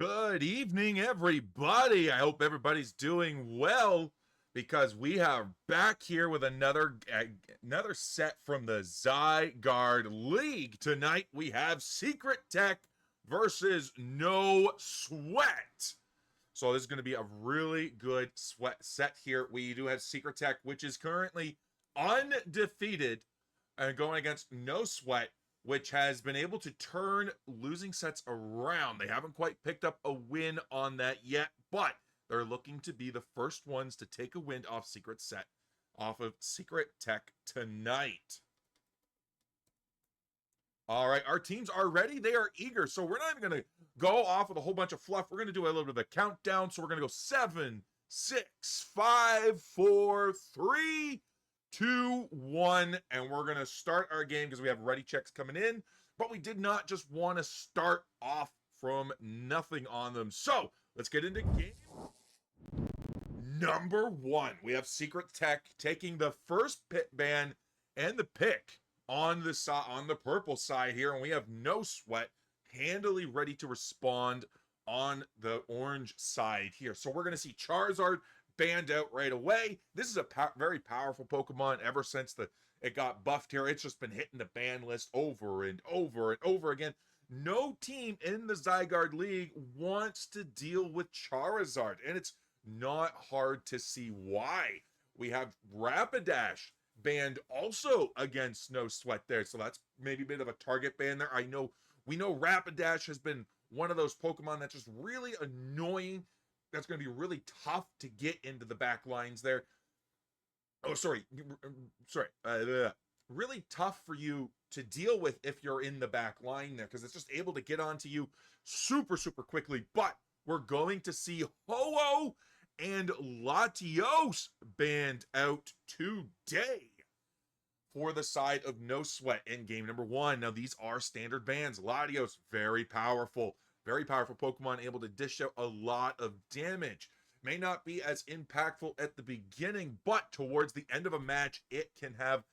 Good evening, everybody. I hope everybody's doing well because we are back here with another set from the Zygarde League. Tonight we have SecretTech versus No Sweat. So this is going to be a really good sweat set here. We do have SecretTech, which is currently undefeated and going against No Sweat, which has been able to turn losing sets around. They haven't quite picked up a win on that yet, but they're looking to be the first ones to take a win off off of SecretTech tonight. All right, our teams are ready. They are eager. So we're not even going to go off with a whole bunch of fluff. We're going to do a little bit of a countdown. So we're going to go 7, 6, 5, 4, 3, 2, 1, and we're going to start our game because we have ready checks coming in, but we did not just want to start off from nothing on them. So let's get into game number 1. We have SecretTech taking the first pit ban and the pick on the purple side here, and we have No Sweat handily ready to respond on the orange side here. So we're going to see Charizard banned out right away. This is a very powerful Pokemon ever since it got buffed here. It's just been hitting the ban list over and over and over again. No team in the Zygarde League wants to deal with Charizard, and it's not hard to see why. We have Rapidash banned also against No Sweat there, so that's maybe a bit of a target ban there. We know Rapidash has been one of those Pokemon that's just really annoying. That's going to be really tough to get into the back lines there. Oh, sorry. Really tough for you to deal with if you're in the back line there, because it's just able to get onto you super, super quickly. But we're going to see Ho-Oh and Latios banned out today for the side of No Sweat in game number 1. Now, these are standard bans. Latios, very powerful Pokemon, able to dish out a lot of damage. May not be as impactful at the beginning, but towards the end of a match, it can have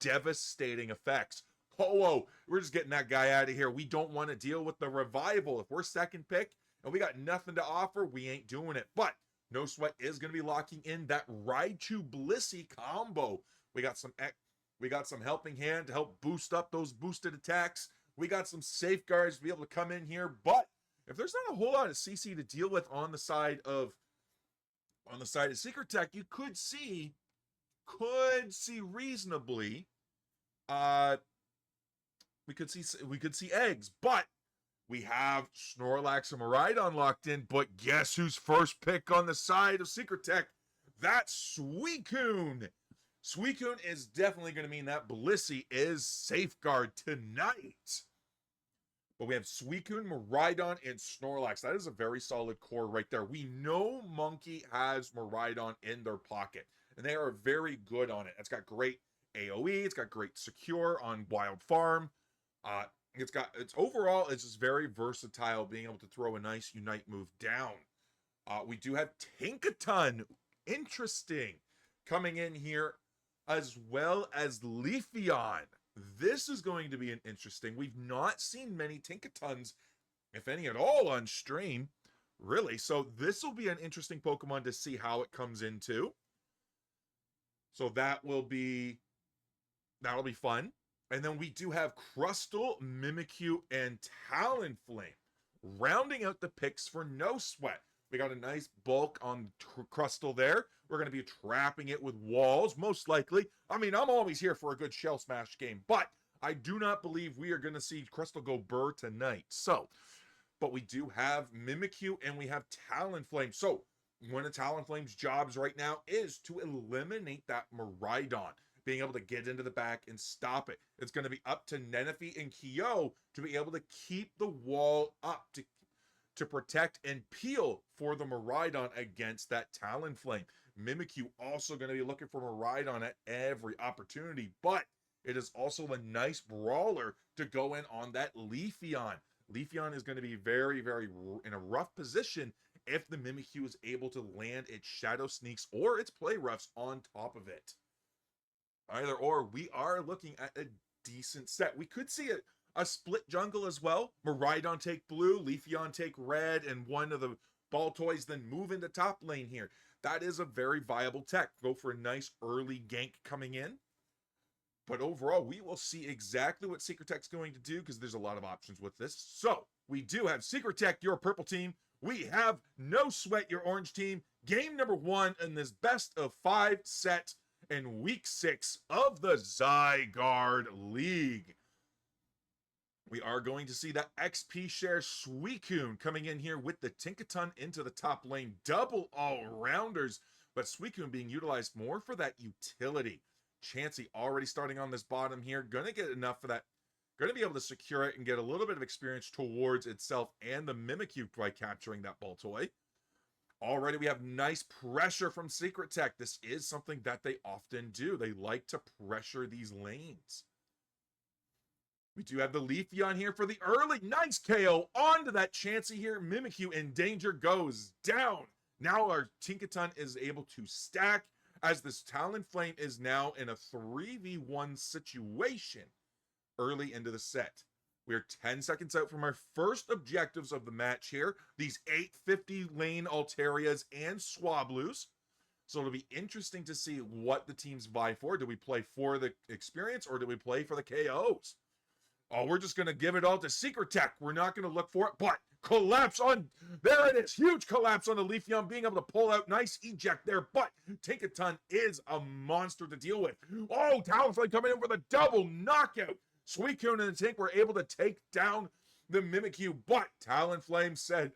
devastating effects. Ho-Oh, we're just getting that guy out of here. We don't want to deal with the revival. If we're second pick and we got nothing to offer, we ain't doing it. But No Sweat is going to be locking in that Raichu Blissey combo. We got some helping hand to help boost up those boosted attacks. We got some safeguards to be able to come in here, but if there's not a whole lot of CC to deal with on the side of SecretTech, you could see reasonably, we could see eggs, but we have Snorlax and Miraidon locked in. But guess who's first pick on the side of SecretTech? That's Suicune. Suicune is definitely going to mean that Blissey is safeguard tonight. But we have Suicune, Miraidon, and Snorlax. That is a very solid core right there. We know Monkey has Miraidon in their pocket, and they are very good on it. It's got great AoE. It's got great secure on Wild Farm. It's just very versatile, being able to throw a nice Unite move down. We do have Tinkaton. Interesting. Coming in here, as well as Leafeon. This is going to be an interesting. We've not seen many Tinkatons, if any at all, on stream, really. So this will be an interesting Pokemon to see how it comes into. So that'll be fun. And then we do have Crustle, Mimikyu, and Talonflame, rounding out the picks for No Sweat. We got a nice bulk on Crustle there. We're going to be trapping it with walls, most likely. I mean, I'm always here for a good Shell Smash game, but I do not believe we are going to see Crustle go burr tonight. So, but we do have Mimikyu and we have Talonflame. So, one of Talonflame's jobs right now is to eliminate that Miraidon, being able to get into the back and stop it. It's going to be up to Nennefe and Kyo to be able to keep the wall up, to protect and peel for the Miraidon against that Talonflame. Mimikyu also going to be looking for Miraidon at every opportunity, but it is also a nice brawler to go in on that Leafeon. Leafeon is going to be very, very in a rough position if the Mimikyu is able to land its Shadow Sneaks or its Play Roughs on top of it. Either or, we are looking at a decent set. We could see a split jungle as well. Miraidon take blue, Leafeon take red, and one of the ball toys then move into top lane here. That is a very viable tech. Go for a nice early gank coming in. But overall, we will see exactly what SecretTech's going to do because there's a lot of options with this. So we do have SecretTech, your purple team. We have No Sweat, your orange team. Game number 1 in this best of 5 set in week 6 of the Zygarde League. We are going to see that XP share Suicune coming in here with the Tinkaton into the top lane. Double all-rounders, but Suicune being utilized more for that utility. Chansey already starting on this bottom here. Going to get enough for that. Going to be able to secure it and get a little bit of experience towards itself and the Mimikyu by capturing that ball toy. Already we have nice pressure from SecretTech. This is something that they often do. They like to pressure these lanes. We do have the Leafeon here for the early. Nice KO onto that Chansey here. Mimikyu in danger, goes down. Now our Tinkaton is able to stack as this Talonflame is now in a 3v1 situation early into the set. We're 10 seconds out from our first objectives of the match here. These 850 lane Altarias and Swablues. So it'll be interesting to see what the teams vie for. Do we play for the experience or do we play for the KOs? Oh, we're just going to give it all to SecretTech. We're not going to look for it, but collapse on, there it is. Huge collapse on the Leafeon, being able to pull out. Nice eject there, but Tinkaton is a monster to deal with. Oh, Talonflame coming in for the double knockout. Suicune and the Tink were able to take down the Mimikyu, but Talonflame said,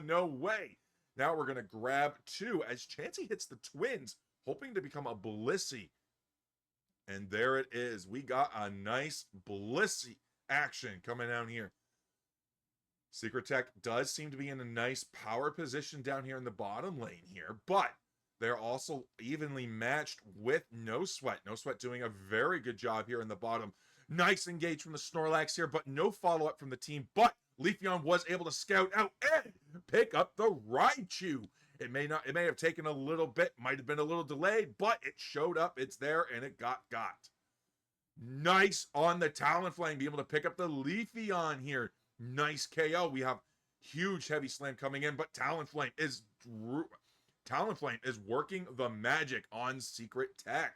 no way. Now we're going to grab 2 as Chansey hits the twins, hoping to become a Blissey. And there it is. We got a nice Blissey action coming down here. SecretTech does seem to be in a nice power position down here in the bottom lane here, but they're also evenly matched with No Sweat. No Sweat doing a very good job here in the bottom. Nice engage from the Snorlax here, but no follow-up from the team. But Leafeon was able to scout out and pick up the Raichu. It may have taken a little bit, might have been a little delayed, but it showed up, it's there, and it got. Nice on the Talonflame, be able to pick up the Leafeon here. Nice KO. We have huge heavy slam coming in, but Talonflame is working the magic on SecretTech.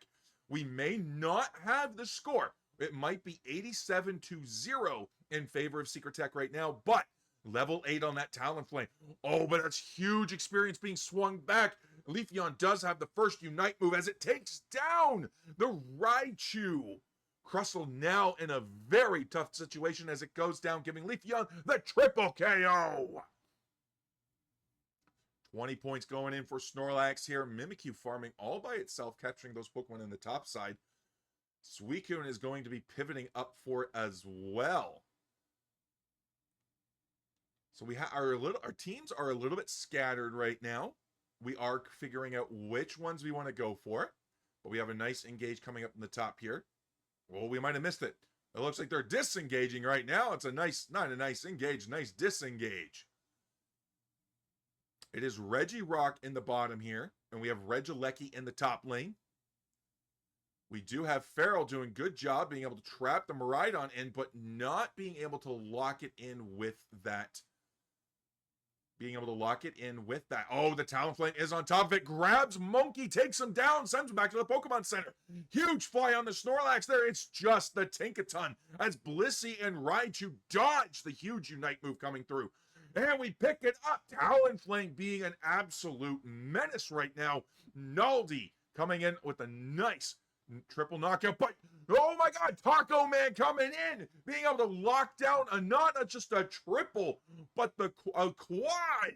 We may not have the score. It might be 87-0 in favor of SecretTech right now, but level 8 on that Talonflame. Oh, but that's huge experience being swung back. Leafeon does have the first Unite move as it takes down the Raichu. Crustle now in a very tough situation as it goes down, giving Leafeon the triple KO. 20 points going in for Snorlax here. Mimikyu farming all by itself, capturing those Pokemon in the top side. Suicune is going to be pivoting up for it as well. So we have our teams are a little bit scattered right now. We are figuring out which ones we want to go for, but we have a nice engage coming up in the top here. Well, we might have missed it. It looks like they're disengaging right now. It's a nice, not a nice engage, nice disengage. It is Regirock in the bottom here, and we have Regieleki in the top lane. We do have Feral doing good job being able to trap the Miraidon in, but not being able to lock it in with that. Oh, the Talonflame is on top of it. Grabs Monkey, takes him down, sends him back to the Pokemon Center. Huge fly on the Snorlax there. It's just the Tinkaton as Blissey and Raichu dodge the huge Unite move coming through. And we pick it up. Talonflame being an absolute menace right now. Naldi coming in with a nice triple knockout, but oh my god, Taco Man coming in, being able to lock down not just a triple, but a quad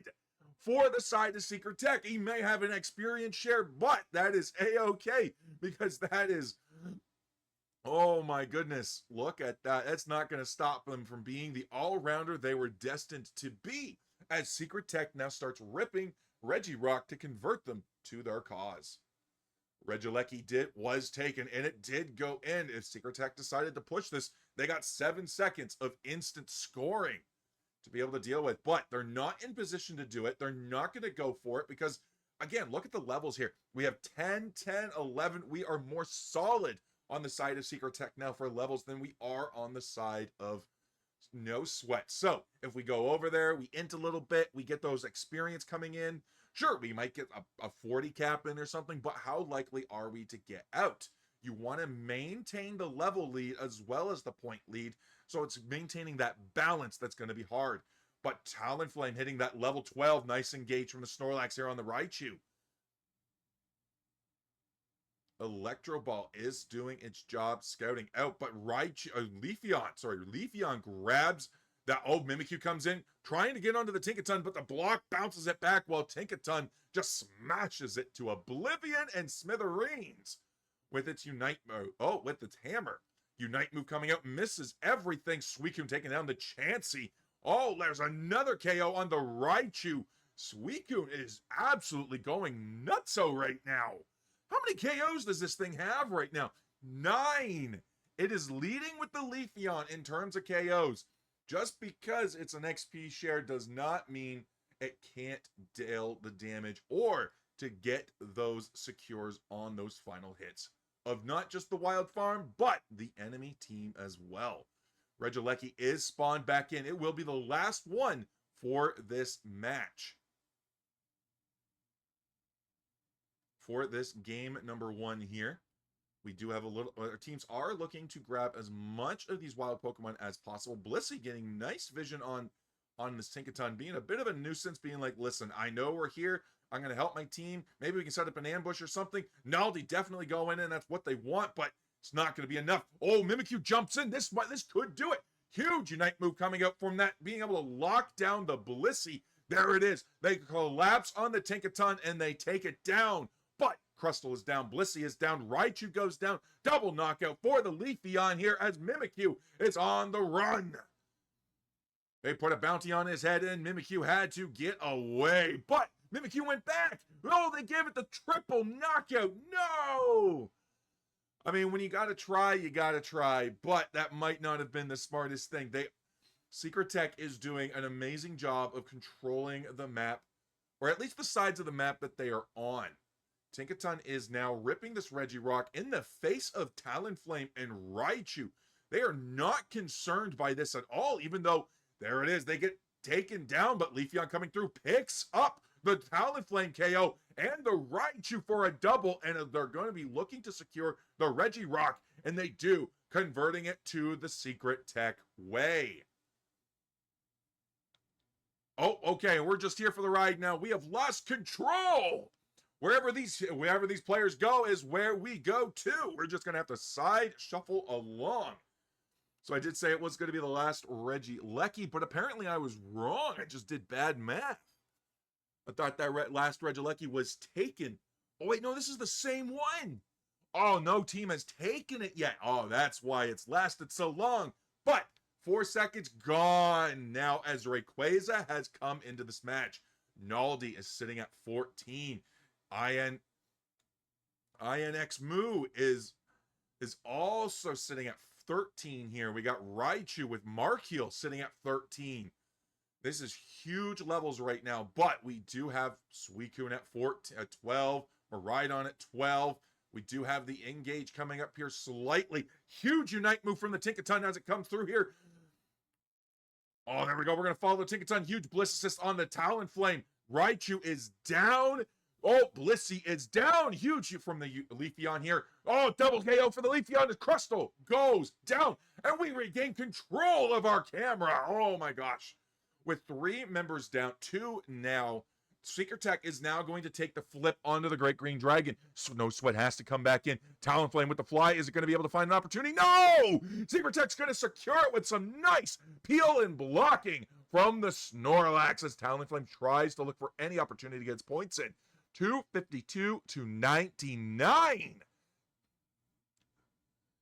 for the side of SecretTech. He may have an experience share, but that is a-okay, because that is, oh my goodness, look at that. That's not going to stop them from being the all-rounder they were destined to be, as SecretTech now starts ripping Regirock to convert them to their cause. Regieleki was taken, and it did go in. If SecretTech decided to push this, they got 7 seconds of instant scoring to be able to deal with, but they're not in position to do it. They're not going to go for it because, again, look at the levels here. We have 10, 10, 11. We are more solid on the side of SecretTech now for levels than we are on the side of No sweat. So if we go over there, we int a little bit, we get those experience coming in. Sure, we might get a 40 cap in or something, but how likely are we to get out? You want to maintain the level lead as well as the point lead. So it's maintaining that balance that's going to be hard. But Talonflame hitting that level 12, nice engage from the Snorlax here on the Raichu. Electro Ball is doing its job scouting out, but Leafeon grabs that. Oh, Mimikyu comes in, trying to get onto the Tinkaton, but the block bounces it back while Tinkaton just smashes it to oblivion and smithereens with its Unite move. Oh, with its hammer. Unite move coming out, misses everything. Suicune taking down the Chansey. Oh, there's another KO on the Raichu. Suicune is absolutely going nutso right now. How many KOs does this thing have right now? 9. It is leading with the Leafeon in terms of KOs. Just because it's an XP share does not mean it can't deal the damage or to get those secures on those final hits of not just the Wild Farm, but the enemy team as well. Regieleki is spawned back in. It will be the last one for this match. For this game number 1 here, we do have a little, our teams are looking to grab as much of these wild Pokemon as possible. Blissey getting nice vision on this Tinkaton, being a bit of a nuisance, being like, listen, I know we're here. I'm going to help my team. Maybe we can set up an ambush or something. Naldi definitely go in, and that's what they want, but it's not going to be enough. Oh, Mimikyu jumps in. This could do it. Huge Unite move coming out from that, being able to lock down the Blissey. There it is. They collapse on the Tinkaton, and they take it down. But Crustle is down, Blissey is down, Raichu goes down. Double knockout for the Leafeon here as Mimikyu is on the run. They put a bounty on his head, and Mimikyu had to get away. But Mimikyu went back. Oh, they gave it the triple knockout. No! I mean, when you gotta try, you gotta try. But that might not have been the smartest thing. SecretTech is doing an amazing job of controlling the map, or at least the sides of the map that they are on. Tinkaton is now ripping this Regirock in the face of Talonflame and Raichu. They are not concerned by this at all, even though, there it is, they get taken down, but Leafeon coming through picks up the Talonflame KO and the Raichu for a double, and they're going to be looking to secure the Regirock, and they do, converting it to the SecretTech way. Oh, okay, we're just here for the ride now. We have lost control. Wherever these players go is where we go too. We're just going to have to side shuffle along. So I did say it was going to be the last Regieleki, but apparently I was wrong. I just did bad math. I thought that last Regieleki was taken. Oh, wait, no, this is the same one. Oh, no team has taken it yet. Oh, that's why it's lasted so long. But 4 seconds gone now as Rayquaza has come into this match. Naldi is sitting at 14. INX Moo is also sitting at 13 here. We got Raichu with Markiel sitting at 13. This is huge levels right now, but we do have Suicune at 12. Miraidon at 12. We do have the Engage coming up here slightly. Huge Unite move from the Tinkaton as it comes through here. Oh, there we go. We're going to follow the Tinkaton. Huge Bliss Assist on the Talonflame. Raichu is down. Oh, Blissey is down. Huge from the Leafeon here. Oh, double KO for the Leafeon as Crustle goes down. And we regain control of our camera. Oh, my gosh. With 3 members down, 2 now. SecretTech is now going to take the flip onto the Great Green Dragon. So No Sweat has to come back in. Talonflame with the fly. Is it going to be able to find an opportunity? No! SecretTech's going to secure it with some nice peel and blocking from the Snorlax as Talonflame tries to look for any opportunity to get its points in. 252 to 99.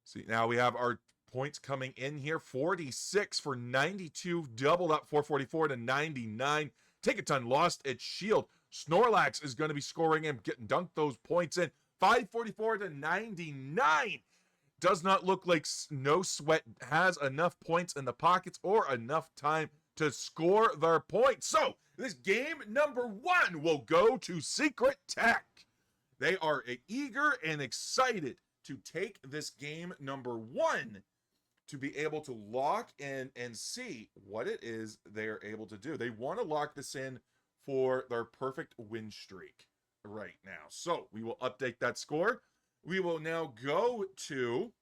See, now we have our points coming in here. 46 for 92, doubled up 444 to 99. Tinkaton lost its shield. Snorlax is going to be scoring and getting dunked those points in. 544 to 99. Does not look like No Sweat has enough points in the pockets or enough time to score their points. So this game number 1 will go to SecretTech. They are eager and excited to take this game number 1 to be able to lock in and see what it is they're able to do. They want to lock this in for their perfect win streak right now. So we will update that score. We will now go to...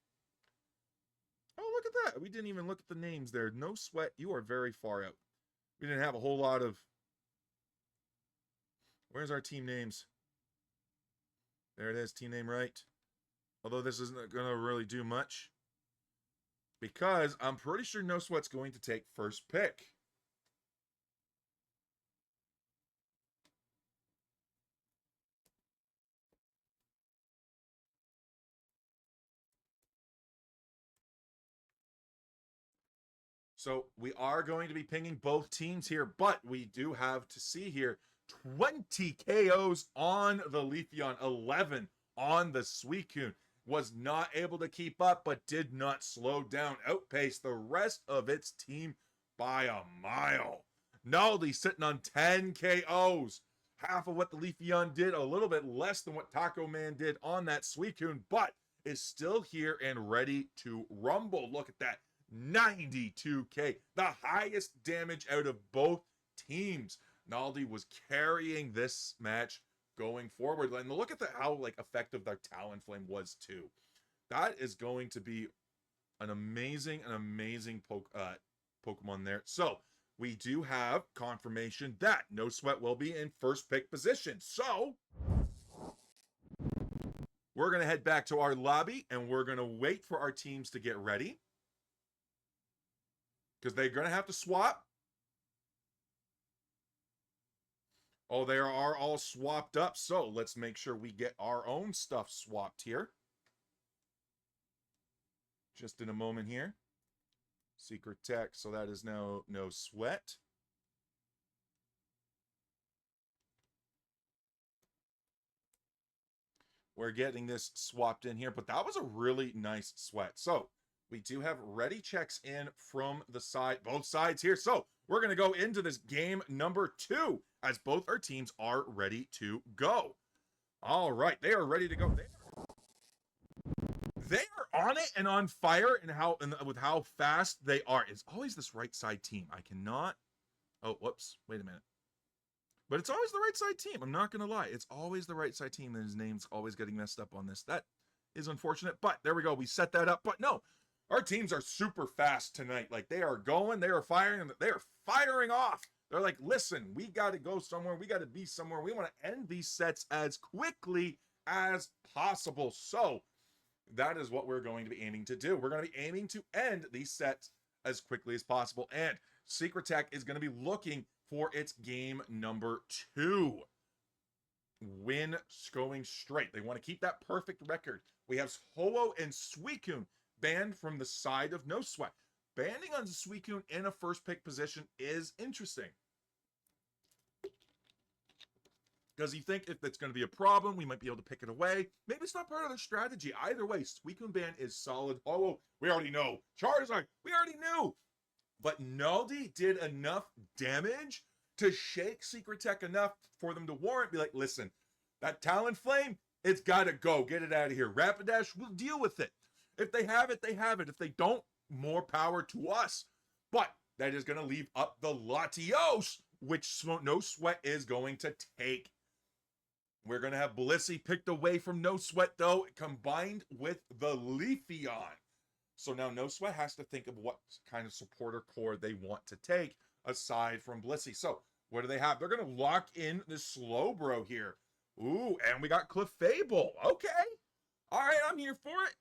Oh, look at that. We didn't even look at the names there. No sweat. You are very far out. We didn't have a whole lot of... Where's our team names? There it is, team name right. Although this isn't going to really do much. Because I'm pretty sure No Sweat's going to take first pick. So we are going to be pinging both teams here, but we do have to see here 20 KOs on the Leafeon, 11 on the Suicune. Was not able to keep up, but did not slow down, outpace the rest of its team by a mile. Naldi sitting on 10 KOs. Half of what the Leafeon did, a little bit less than what Taco Man did on that Suicune, but is still here and ready to rumble. Look at that, 92k, the highest damage out of both teams. Naldi was carrying this match going forward, and look at how effective their Talonflame was too. That is going to be an amazing Pokemon there. So we do have confirmation that No Sweat will be in first pick position. So we're gonna head back to our lobby and we're gonna wait for our teams to get ready, because they're gonna have to swap. Oh, they are all swapped up, so let's make sure we get our own stuff swapped here. Just in a moment here. SecretTech, so that is now No Sweat. We're getting this swapped in here, but that was a really nice sweat. So we do have ready checks in from the side, both sides here. So we're going to go into this game number 2 as both our teams are ready to go. All right, they are ready to go. They are on it and on fire, and with how fast they are. It's always this right side team. I cannot... Oh, whoops. Wait a minute. But it's always the right side team. I'm not going to lie. It's always the right side team, and his name's always getting messed up on this. That is unfortunate, but there we go. We set that up. But no, our teams are super fast tonight. Like, they are going, they are firing, and they are firing off. They're like, listen, we got to go somewhere. We got to be somewhere. We want to end these sets as quickly as possible. So that is what we're going to be aiming to do. We're going to be aiming to end these sets as quickly as possible. And SecretTech is going to be looking for its game number 2. Win going straight. They want to keep that perfect record. We have Ho-Oh and Suicune banned from the side of No Sweat. Banning on Suicune in a first pick position is interesting, because you think if it's going to be a problem, we might be able to pick it away. Maybe it's not part of their strategy. Either way, Suicune ban is solid. Oh, we already know. Charizard, we already knew. But Naldi did enough damage to shake SecretTech enough for them to warrant, be like, listen, that Talonflame, it's got to go. Get it out of here. Rapidash, we'll deal with it. If they have it, they have it. If they don't, more power to us. But that is going to leave up the Latios, which No Sweat is going to take. We're going to have Blissey picked away from No Sweat, though, combined with the Leafeon. So now No Sweat has to think of what kind of supporter core they want to take aside from Blissey. So what do they have? They're going to lock in the Slowbro here. Ooh, and we got Clefable. Okay. All right, I'm here for it.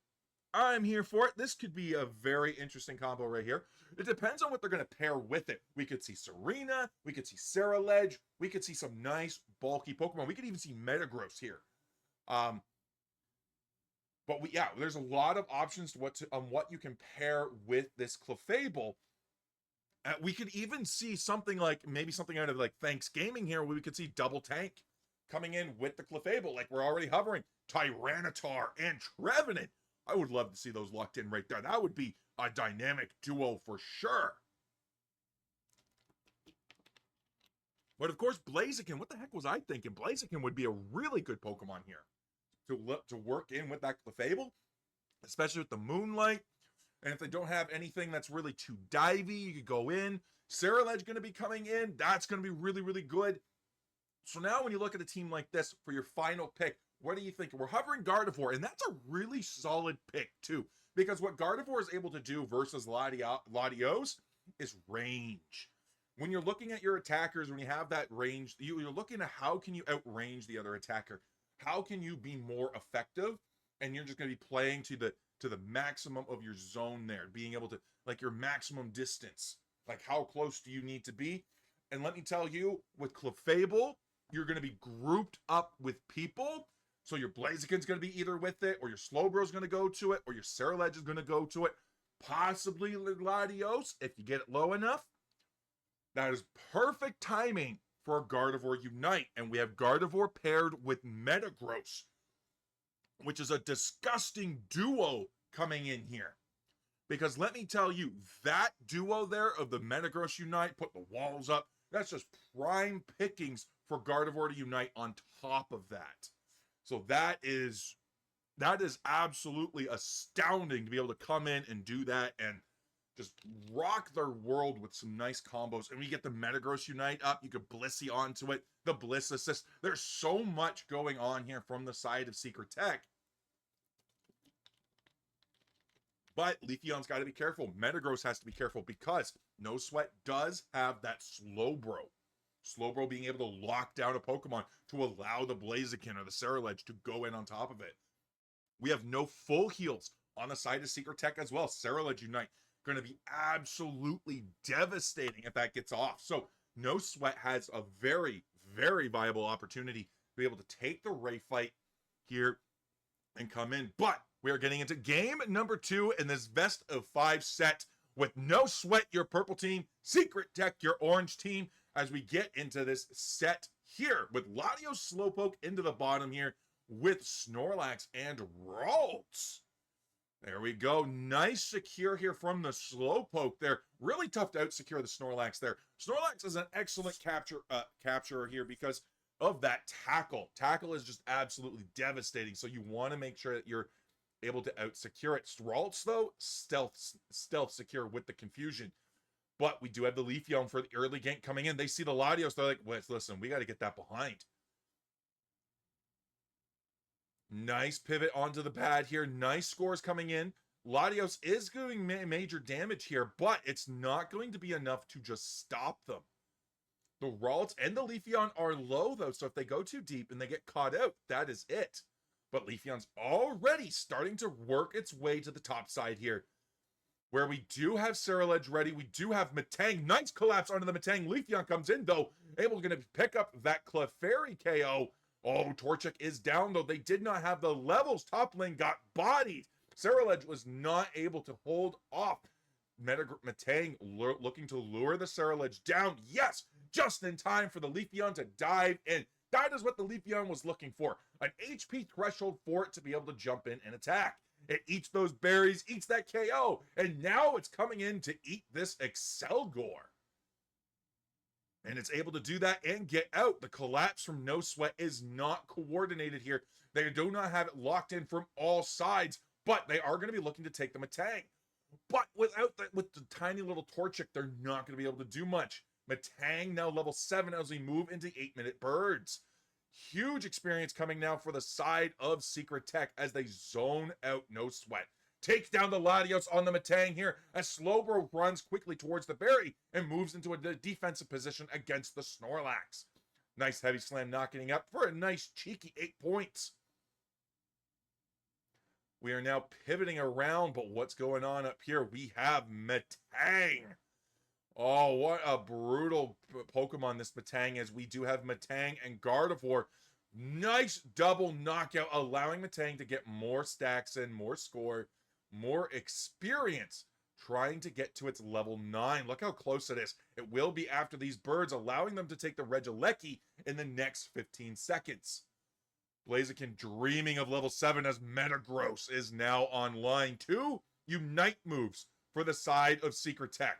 I'm here for it. This could be a very interesting combo right here. It depends on what they're going to pair with it. We could see Serena. We could see Ceruledge. We could see some nice, bulky Pokemon. We could even see Metagross here. But there's a lot of options on what you can pair with this Clefable. We could even see something like, maybe something out of like Thanks Gaming here, where we could see Double Tank coming in with the Clefable. Like, we're already hovering. Tyranitar and Trevenant. I would love to see those locked in right there. That would be a dynamic duo for sure. But of course, Blaziken, what the heck was I thinking? Blaziken would be a really good Pokemon here to work in with that Clefable, especially with the Moonlight. And if they don't have anything that's really too divey, you could go in. Ceruledge going to be coming in. That's going to be really, really good. So now when you look at a team like this for your final pick, what do you think? We're hovering Gardevoir, and that's a really solid pick too. Because what Gardevoir is able to do versus Latios is range. When you're looking at your attackers, when you have that range, you're looking at how can you outrange the other attacker? How can you be more effective? And you're just going to be playing to the maximum of your zone there, being able to, like, your maximum distance. Like, how close do you need to be? And let me tell you, with Clefable, you're going to be grouped up with people. So your Blaziken's going to be either with it, or your Slowbro's going to go to it, or your Ceruledge is going to go to it. Possibly Latios, if you get it low enough. That is perfect timing for Gardevoir Unite. And we have Gardevoir paired with Metagross, which is a disgusting duo coming in here. Because let me tell you, that duo there of the Metagross Unite, put the walls up, that's just prime pickings for Gardevoir to unite on top of that. So that is absolutely astounding to be able to come in and do that and just rock their world with some nice combos. And we get the Metagross Unite up, you could Blissey onto it, the Bliss Assist. There's so much going on here from the side of SecretTech. But Leafeon's got to be careful. Metagross has to be careful because No Sweat does have that Slowbro. Slowbro being able to lock down a Pokemon to allow the Blaziken or the Ceruledge to go in on top of it. We have no full heals on the side of SecretTech as well. Ceruledge Unite going to be absolutely devastating if that gets off. So No Sweat has a very, very viable opportunity to be able to take the Ray fight here and come in. But we are getting into game number 2 in this best of 5 set with No Sweat, your purple team, SecretTech, your orange team, as we get into this set here with Latios Slowpoke into the bottom here with Snorlax and Ralts. There we go. Nice secure here from the Slowpoke there. Really tough to out-secure the Snorlax there. Snorlax is an excellent capturer here because of that tackle. Tackle is just absolutely devastating, so you want to make sure that you're able to out-secure it. Ralts, though, stealth secure with the confusion. But we do have the Leafeon for the early gank coming in. They see the Latios. They're like, wait, listen, we got to get that behind. Nice pivot onto the pad here. Nice scores coming in. Latios is doing major damage here, but it's not going to be enough to just stop them. The Ralts and the Leafeon are low, though, so if they go too deep and they get caught out, that is it. But Leafeon's already starting to work its way to the top side here, where we do have Ceruledge ready. We do have Metang. Nice collapse onto the Metang. Leafeon comes in, though, able to pick up that Clefairy KO. Oh, Torchic is down, though. They did not have the levels. Top lane got bodied. Ceruledge was not able to hold off. Metang looking to lure the Ceruledge down. Yes, just in time for the Leafeon to dive in. That is what the Leafeon was looking for. An HP threshold for it to be able to jump in and attack. It eats those berries, eats that KO, and now it's coming in to eat this Excelgor. And it's able to do that and get out. The collapse from No Sweat is not coordinated here. They do not have it locked in from all sides, but they are going to be looking to take the Metang. But with the tiny little Torchic, they're not going to be able to do much. Metang now level 7 as we move into 8-minute birds. Huge experience coming now for the side of SecretTech as they zone out No Sweat. Takes down the Latios on the Metang here as Slowbro runs quickly towards the berry and moves into a defensive position against the Snorlax. Nice heavy slam knocking up for a nice cheeky 8 points. We are now pivoting around, but what's going on up here? We have Metang. Oh, what a brutal Pokemon this Metang is. We do have Metang and Gardevoir. Nice double knockout, allowing Metang to get more stacks in, more score, more experience, trying to get to its level 9. Look how close it is. It will be after these birds, allowing them to take the Regieleki in the next 15 seconds. Blaziken dreaming of level 7 as Metagross is now online. 2 Unite moves for the side of SecretTech.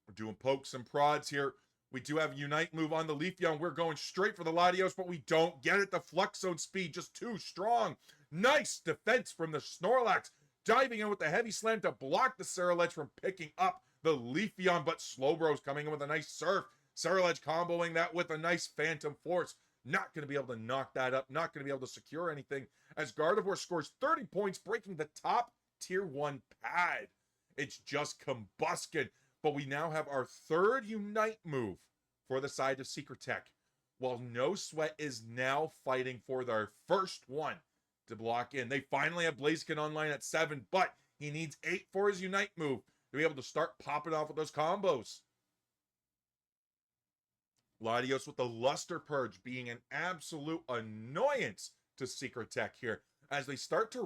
We're doing pokes and prods here. We do have a Unite move on the Leafeon. We're going straight for the Latios, but we don't get it. The Flux Zone speed just too strong. Nice defense from the Snorlax. diving in with the heavy slam to block the Ceruledge from picking up the Leafeon, but Slowbro's coming in with a nice surf. Ceruledge comboing that with a nice Phantom Force. Not going to be able to knock that up, not going to be able to secure anything, as Gardevoir scores 30 points, breaking the top tier 1 pad. It's just Combusken, but we now have our third Unite move for the side of SecretTech, while No Sweat is now fighting for their first one to block in. They finally have Blaziken online at 7, but he needs 8 for his Unite move to be able to start popping off with those combos. Latios with the Luster Purge being an absolute annoyance to SecretTech here as they start to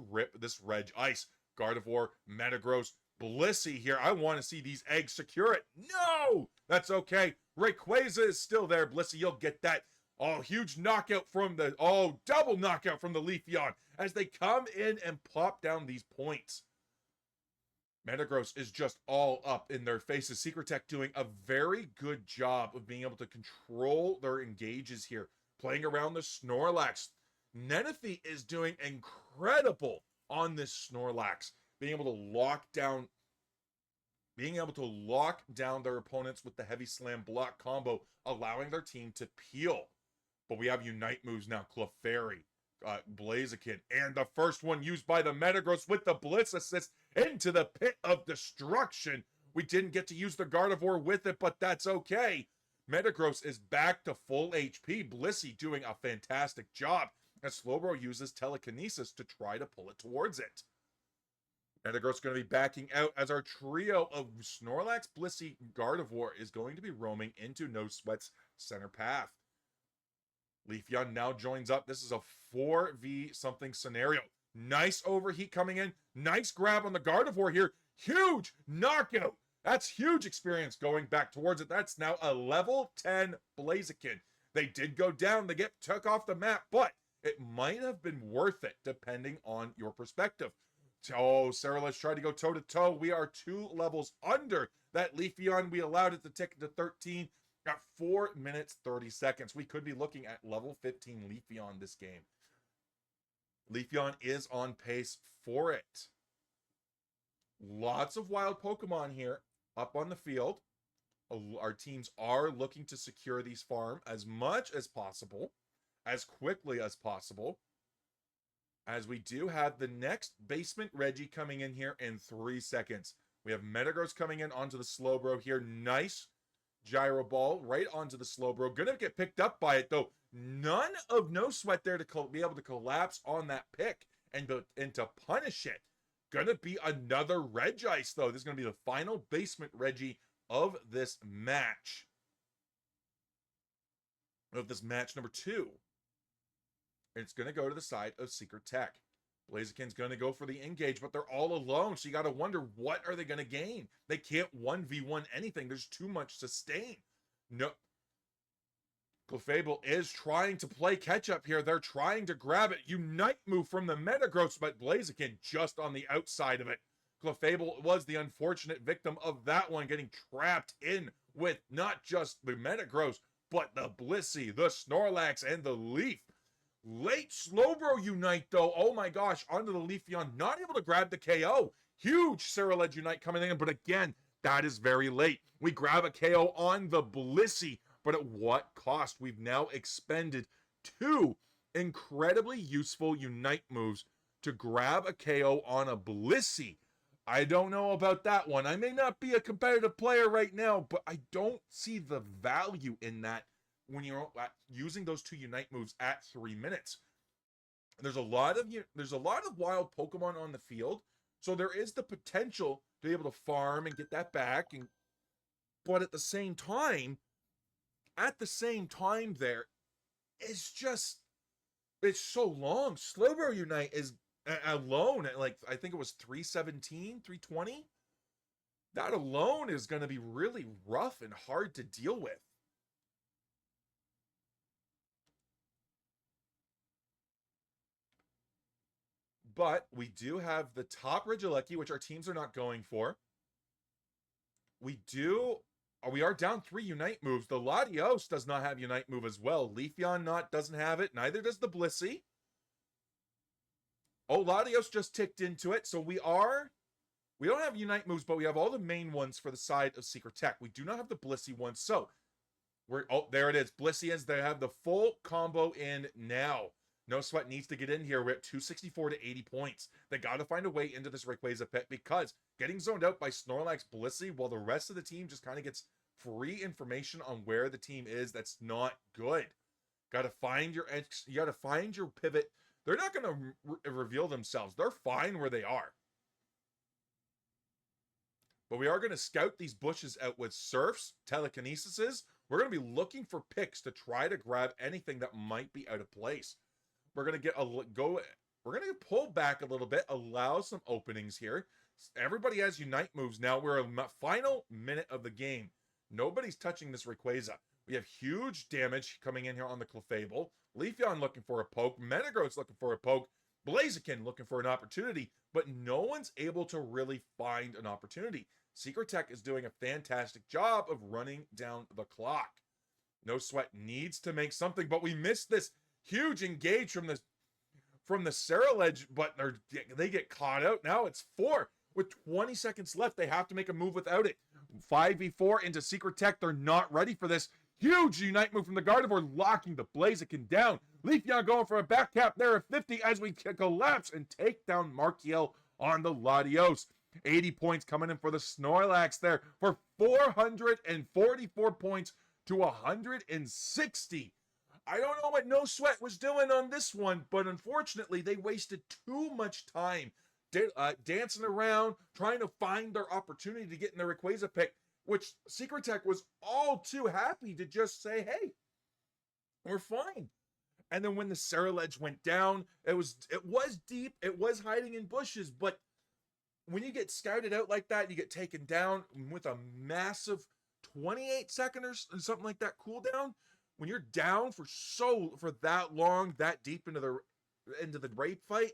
rip this Reg Ice. Gardevoir, Metagross, Blissey here. I want to see these eggs secure it. No! That's okay. Rayquaza is still there. Blissey, you'll get that. Oh, huge knockout from the... Oh, double knockout from the Leafeon as they come in and pop down these points. Metagross is just all up in their faces. SecretTech doing a very good job of being able to control their engages here. Playing around the Snorlax. Nenethie is doing incredible on this Snorlax. Being able to lock down their opponents with the heavy slam block combo, allowing their team to peel. But we have Unite moves now. Clefairy, Blaziken, and the first one used by the Metagross with the Blitz assist into the pit of destruction. We didn't get to use the Gardevoir with it, but that's okay. Metagross is back to full HP. Blissey doing a fantastic job as Slowbro uses Telekinesis to try to pull it towards it. Metagross going to be backing out as our trio of Snorlax, Blissey, Gardevoir is going to be roaming into No Sweat's center path. Leafeon now joins up. This is a 4v something scenario. Nice overheat coming in. Nice grab on the Gardevoir here. Huge knockout. That's huge experience going back towards it. That's now a level 10 Blaziken. They did go down. They get took off the map, but it might have been worth it depending on your perspective. Oh, Ceruledge tried to go toe-to-toe. We are 2 levels under that Leafeon. We allowed it to tick to 13 at 4 minutes, 30 seconds. We could be looking at level 15 Leafeon this game. Leafeon is on pace for it. Lots of wild Pokemon here up on the field. Our teams are looking to secure these farm as much as possible, as quickly as possible, as we do have the next Basement Reggie coming in here in 3 seconds. We have Metagross coming in onto the Slowbro here. Nice Gyro Ball right onto the Slowbro. Gonna get picked up by it, though. None of No Sweat there to be able to collapse on that pick and to punish it. Gonna be another Regice, though. This is gonna be the final Basement Reggie of this match. Of this match number 2. It's going to go to the side of SecretTech. Blaziken's going to go for the engage, but they're all alone, so you got to wonder, what are they going to gain? They can't 1v1 anything. There's too much sustain. No. Clefable is trying to play catch-up here. They're trying to grab it. Unite move from the Metagross, but Blaziken just on the outside of it. Clefable was the unfortunate victim of that one, getting trapped in with not just the Metagross, but the Blissey, the Snorlax, and the Leaf. Late Slowbro Unite, though. Oh my gosh, onto the Leafeon. Not able to grab the KO. Huge Ceruledge Unite coming in, but again, that is very late. We grab a KO on the Blissey, but at what cost? We've now expended 2 incredibly useful Unite moves to grab a KO on a Blissey. I don't know about that one. I may not be a competitive player right now, but I don't see the value in that when you're using those 2 Unite moves at 3 minutes. There's a lot of wild Pokemon on the field, so there is the potential to be able to farm and get that back. But at the same time, there, it's so long. Slowbro Unite is alone at, like, I think it was 317, 320. That alone is going to be really rough and hard to deal with. But we do have the top Regieleki, which our teams are not going for. We are down 3 Unite moves. The Latios does not have Unite move as well. Leafeon doesn't have it. Neither does the Blissey. Oh, Latios just ticked into it. So we don't have Unite moves, but we have all the main ones for the side of SecretTech. We do not have the Blissey ones. So there it is. Blissey they have the full combo in now. No Sweat needs to get in here. We're at 264 to 80 points. They got to find a way into this Rayquaza pit because getting zoned out by Snorlax Blissey while the rest of the team just kind of gets free information on where the team is, that's not good. Got to find your you got to find your pivot. They're not going to reveal themselves. They're fine where they are. But we are going to scout these bushes out with Surfs, Telekinesises. We're going to be looking for picks to try to grab anything that might be out of place. We're going to we're going to pull back a little bit, allow some openings here. Everybody has Unite moves now. We're in the final minute of the game. Nobody's touching this Rayquaza. We have huge damage coming in here on the Clefable. Leafeon looking for a poke. Metagross looking for a poke. Blaziken looking for an opportunity. But no one's able to really find an opportunity. SecretTech is doing a fantastic job of running down the clock. No Sweat needs to make something, but we missed this huge engage from the Ceruledge, but they get caught out. Now it's 4. With 20 seconds left, they have to make a move without it. 5v4 into SecretTech. They're not ready for this. Huge Unite move from the Gardevoir, locking the Blaziken down. Leafeon going for a back cap there at 50 as we collapse and take down Markiel on the Latios. 80 points coming in for the Snorlax there for 444 points to 160. I don't know what No Sweat was doing on this one, but unfortunately, they wasted too much time dancing around, trying to find their opportunity to get in the Rayquaza pick, which SecretTech was all too happy to just say, hey, we're fine. And then when the Ceruledge went down, it was deep, it was hiding in bushes, but when you get scouted out like that, you get taken down with a massive 28 second or something like that cooldown. When you're down for that long, that deep into the rape fight,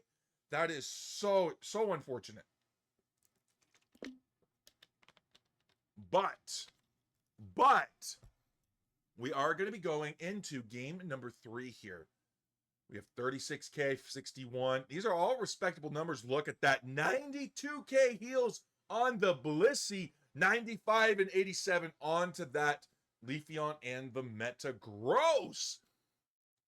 that is so unfortunate. But we are going to be going into game number 3 here. We have 36k, 61. These are all respectable numbers. Look at that. 92k heals on the Blissey. 95 and 87 onto that Leafeon and the Metagross.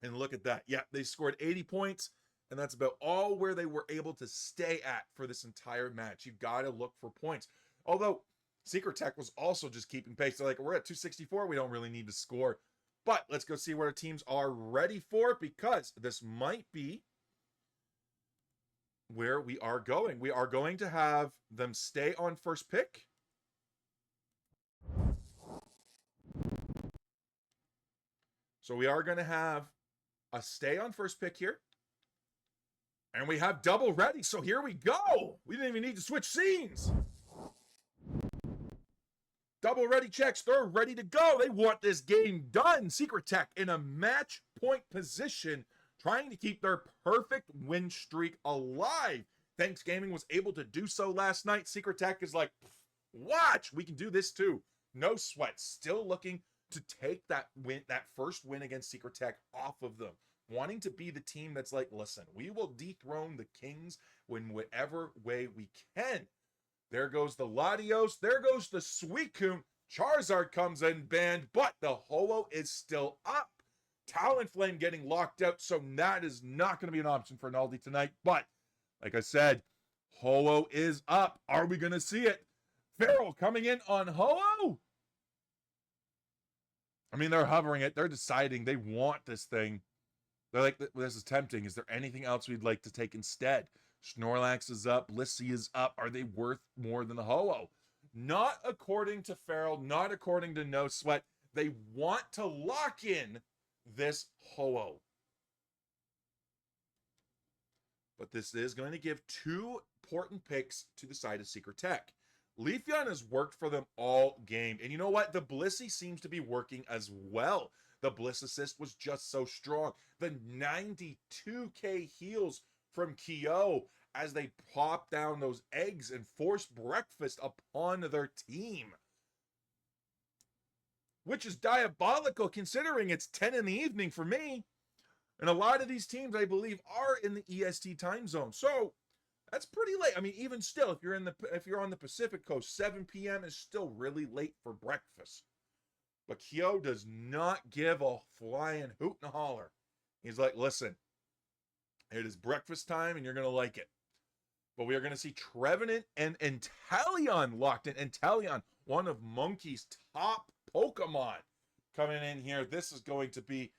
And look at that. Yeah, they scored 80 points, and that's about all where they were able to stay at for this entire match. You've got to look for points. Although SecretTech was also just keeping pace. They're like, we're at 264. We don't really need to score. But let's go see what our teams are ready for, because this might be where we are going. We are going to have them stay on first pick. So we are going to have a stay on first pick here. And we have double ready. So here we go. We didn't even need to switch scenes. Double ready checks. They're ready to go. They want this game done. SecretTech in a match point position, trying to keep their perfect win streak alive. Thanks Gaming was able to do so last night. SecretTech is like, watch, we can do this too. No Sweat, still looking to take that first win against SecretTech off of them. Wanting to be the team that's like, listen, we will dethrone the Kings in whatever way we can. There goes the Latios. There goes the Suicune. Charizard comes in banned, but the Ho-Oh is still up. Talonflame getting locked out, so that is not going to be an option for Naldi tonight. But, like I said, Ho-Oh is up. Are we going to see it? Feral coming in on Ho-Oh. I mean, they're hovering it. They're deciding they want this thing. They're like, this is tempting. Is there anything else we'd like to take instead? Snorlax is up. Blissey is up. Are they worth more than the Ho-Oh? Not according to Feral. Not according to No Sweat. They want to lock in this Ho-Oh. But this is going to give 2 important picks to the side of SecretTech. Leafeon has worked for them all game. And you know what? The Blissey seems to be working as well. The Bliss Assist was just so strong. The 92k heals from Kyo as they pop down those eggs and force breakfast upon their team. Which is diabolical considering it's 10 in the evening for me. And a lot of these teams, I believe, are in the EST time zone. So that's pretty late. I mean, even still, if you're on the Pacific Coast, 7 p.m. is still really late for breakfast. But Kyo does not give a flying hoot and a holler. He's like, listen, it is breakfast time and you're going to like it. But we are going to see Trevenant and Inteleon locked in. Inteleon, one of Monkey's top Pokemon, coming in here. This is going to be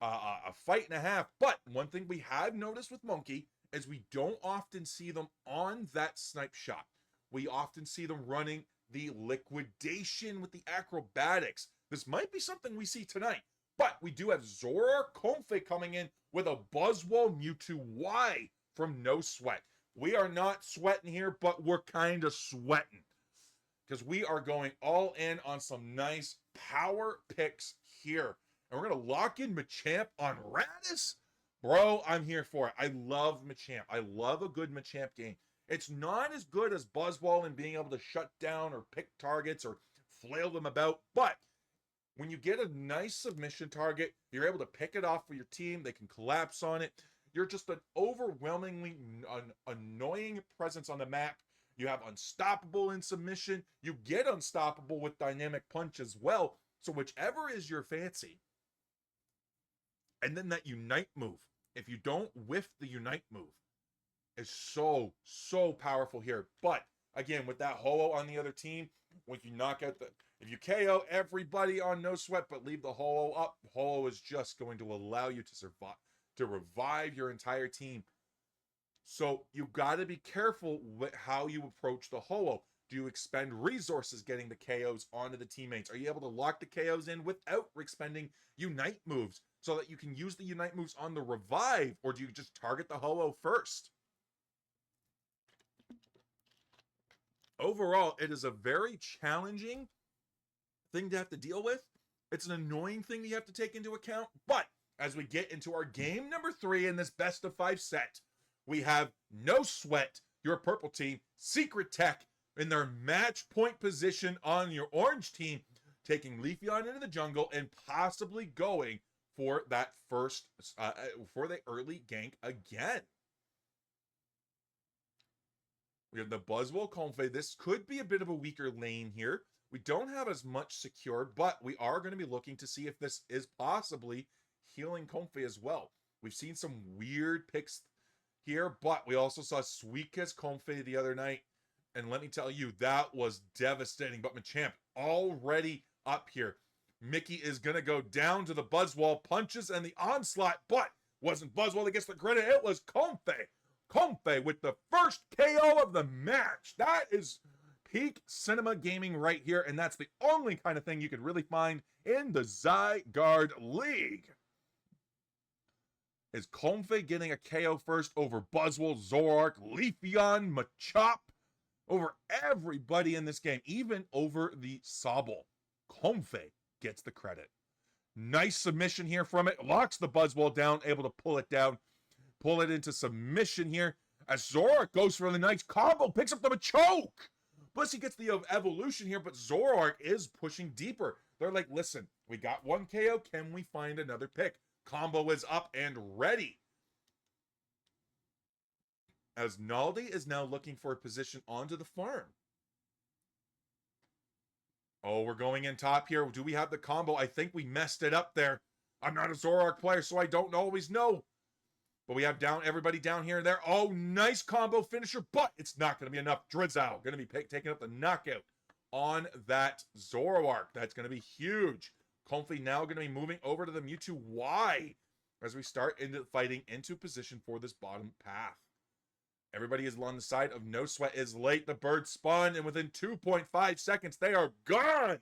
a fight and a half. But one thing we have noticed with Monkey is we don't often see them on that snipe shot. We often see them running the liquidation with the acrobatics. This might be something we see tonight. But we do have Zoroark Comfey coming in with a Buzzwole Mewtwo Y from No Sweat. We are not sweating here, but we're kind of sweating. Because we are going all in on some nice power picks here. And we're going to lock in Machamp on Radis. Bro, I'm here for it. I love Machamp. I love a good Machamp game. It's not as good as Buzzwole in being able to shut down or pick targets or flail them about. But when you get a nice submission target, you're able to pick it off for your team. They can collapse on it. You're just an overwhelmingly annoying presence on the map. You have unstoppable in submission. You get unstoppable with dynamic punch as well. So whichever is your fancy. And then that Unite move. If you don't whiff the Unite move, is so, so powerful here. But again, with that Ho-Oh on the other team, when you knock out if you KO everybody on No Sweat but leave the Ho-Oh up, Ho-Oh is just going to allow you to survive, to revive your entire team. So you got to be careful with how you approach the Ho-Oh. Do you expend resources getting the KOs onto the teammates? Are you able to lock the KOs in without expending Unite moves so that you can use the Unite moves on the revive? Or do you just target the Ho-Oh first? Overall, it is a very challenging thing to have to deal with. It's an annoying thing you have to take into account. But as we get into our game number 3 in this best of 5 set, we have No Sweat, your purple team, SecretTech in their match point position on your orange team, taking Leafeon into the jungle and possibly going for that first, for the early gank again. We have the Buzzwole Comfey. This could be a bit of a weaker lane here. We don't have as much secured, but we are going to be looking to see if this is possibly healing Comfey as well. We've seen some weird picks here, but we also saw Suicune Comfey the other night. And let me tell you, that was devastating. But Machamp already up here. Mickey is going to go down to the Buzzwole, punches and the onslaught, but wasn't Buzzwole that gets the credit. It was Comfey. Comfey with the first KO of the match. That is peak cinema gaming right here, and that's the only kind of thing you could really find in the Zygarde League. Is Comfey getting a KO first over Buzzwole, Zoroark, Leafeon, Machop, over everybody in this game, even over the Sobble. Comfey gets the credit. Nice submission here from it. Locks the Buzzwole down, able to pull it down. Pull it into submission here as Zoroark goes for the nice combo, picks up the Machoke. Plus he gets the evolution here, but Zoroark is pushing deeper. They're like, listen, we got one KO. Can we find another pick? Combo is up and ready. As Naldi is now looking for a position onto the farm. Oh, we're going in top here. Do we have the combo? I think we messed it up there. I'm not a Zoroark player, so I don't always know. But we have everybody down here and there. Oh, nice combo finisher, but it's not going to be enough. Drizzle going to be taking up the knockout on that Zoroark. That's going to be huge. Comfey now going to be moving over to the Mewtwo Y as we start into fighting into position for this bottom path. Everybody is on the side of No Sweat is late. The bird spun, and within 2.5 seconds, they are gone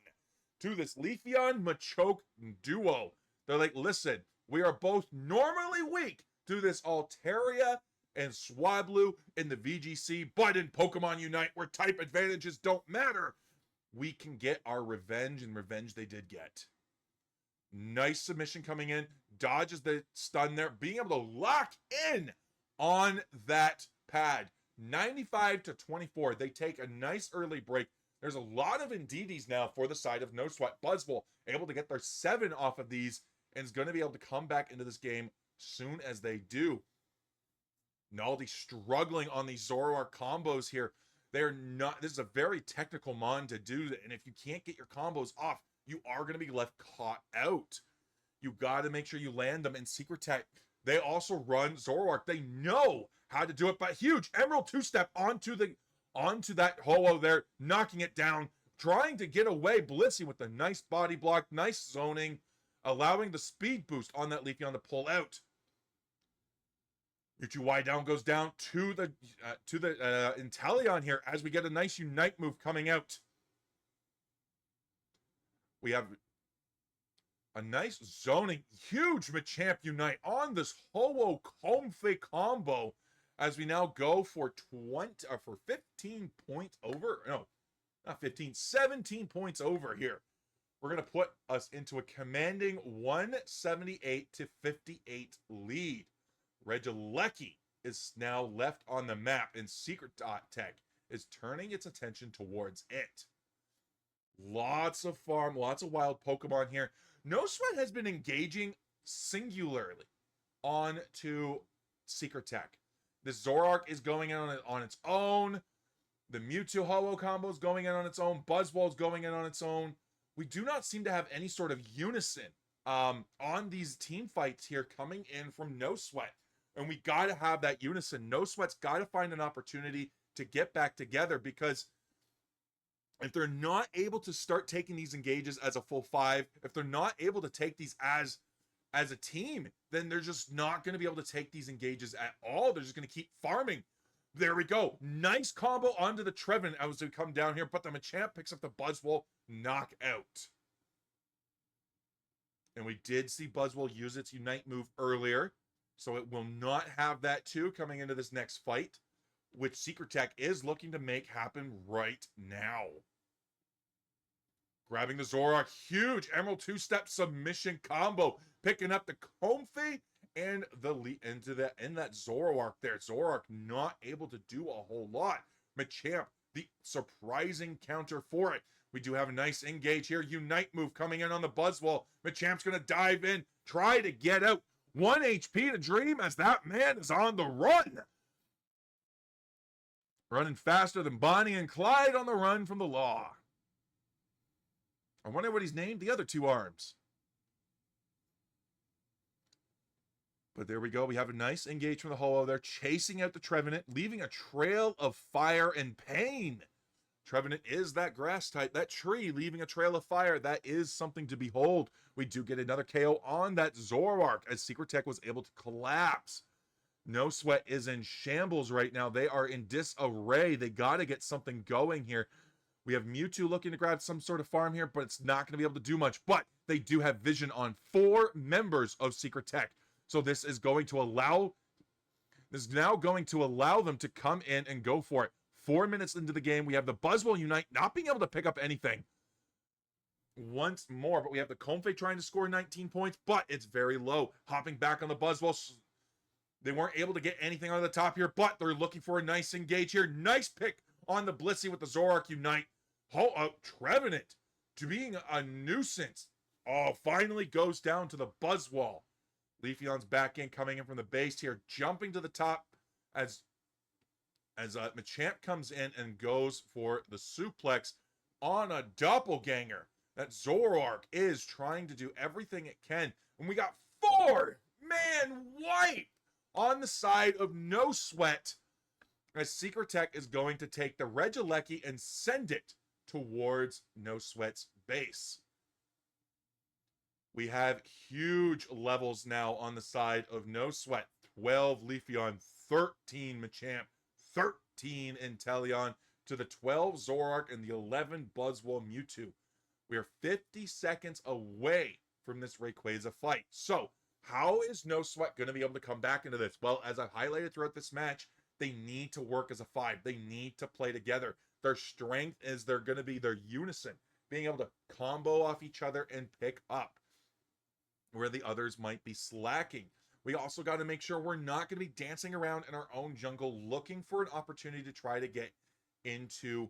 to this Leafeon Machoke duo. They're like, listen, we are both normally weak to this Altaria and Swablu in the VGC, but in Pokemon Unite, where type advantages don't matter, we can get our revenge, and revenge they did get. Nice submission coming in, dodges the stun there, being able to lock in on that pad. 95 to 24, they take a nice early break. There's a lot of Indeedis now for the side of No Sweat. Buzzwole able to get their 7 off of these and is going to be able to come back into this game soon as they do. Naldi struggling on these Zoroark combos here. They're not, this is a very technical mon to do, and if you can't get your combos off, you are going to be left caught out. You got to make sure you land them. And SecretTech, they also run Zoroark. They know how to do it, but huge Emerald two-step onto that Ho-Oh there, knocking it down, trying to get away. Blissey with the nice body block, nice zoning, allowing the speed boost on that Leafeon to pull out. Mewtwo Y down goes down to the Inteleon here as we get a nice Unite move coming out. We have a nice zoning, huge Machamp Unite on this Ho-Oh Comfey combo as we now go for 15 points over. No, not 15, 17 points over here. We're going to put us into a commanding 178 to 58 lead. Regieleki is now left on the map, and SecretTech is turning its attention towards it. Lots of farm, lots of wild Pokemon here. No Sweat has been engaging singularly onto SecretTech. The Zoroark is going in on its own. The Mewtwo Ho-Oh combo is going in on its own. Buzzwole is going in on its own. We do not seem to have any sort of unison on these team fights here coming in from No Sweat. And we got to have that unison. No Sweat's got to find an opportunity to get back together, because if they're not able to start taking these engages as a full 5, if they're not able to take these as a team, then they're just not going to be able to take these engages at all. They're just going to keep farming. There we go. Nice combo onto the Trevenant as we come down here, but the Machamp picks up the Buzzwole, knockout. And we did see Buzzwole use its Unite move earlier, so it will not have that too coming into this next fight, which SecretTech is looking to make happen right now. Grabbing the Zoroark, huge Emerald two-step submission combo, picking up the Comfey and that Zoroark there. Zoroark not able to do a whole lot. Machamp, the surprising counter for it. We do have a nice engage here. Unite move coming in on the Buzzwole. Machamp's going to dive in, try to get out. 1 HP to Dream as that man is on the run. Running faster than Bonnie and Clyde on the run from the law. I wonder what he's named the other 2 arms. But there we go. We have a nice engage from the Ho-Oh there, chasing out the Trevenant, leaving a trail of fire and pain. Trevenant is that grass type, that tree leaving a trail of fire. That is something to behold. We do get another KO on that Zoroark as SecretTech was able to collapse. No Sweat is in shambles right now. They are in disarray. They got to get something going here. We have Mewtwo looking to grab some sort of farm here, but it's not going to be able to do much. But they do have vision on 4 members of SecretTech. So this is now going to allow them to come in and go for it. 4 minutes into the game, we have the Buzzwole Unite not being able to pick up anything once more, but we have the Comfey trying to score 19 points, but it's very low. Hopping back on the Buzzwole. They weren't able to get anything on the top here, but they're looking for a nice engage here. Nice pick on the Blissey with the Zoroark Unite. Trevenant to being a nuisance. Oh, finally goes down to the Buzzwole. Leafeon's back in, coming in from the base here, jumping to the top as Machamp comes in and goes for the suplex on a doppelganger. That Zoroark is trying to do everything it can. And we got 4-man wipe on the side of No Sweat as SecretTech is going to take the Regieleki and send it towards No Sweat's base. We have huge levels now on the side of No Sweat. 12 Leafeon, 13 Machamp, 13 Inteleon to the 12 Zoroark and the 11 Buzzwole Mewtwo. We are 50 seconds away from this Rayquaza fight. So, how is No Sweat going to be able to come back into this? Well, as I've highlighted throughout this match, they need to work as a 5. They need to play together. Their strength is they're going to be their unison, being able to combo off each other and pick up where the others might be slacking. We also got to make sure we're not going to be dancing around in our own jungle looking for an opportunity to try to get into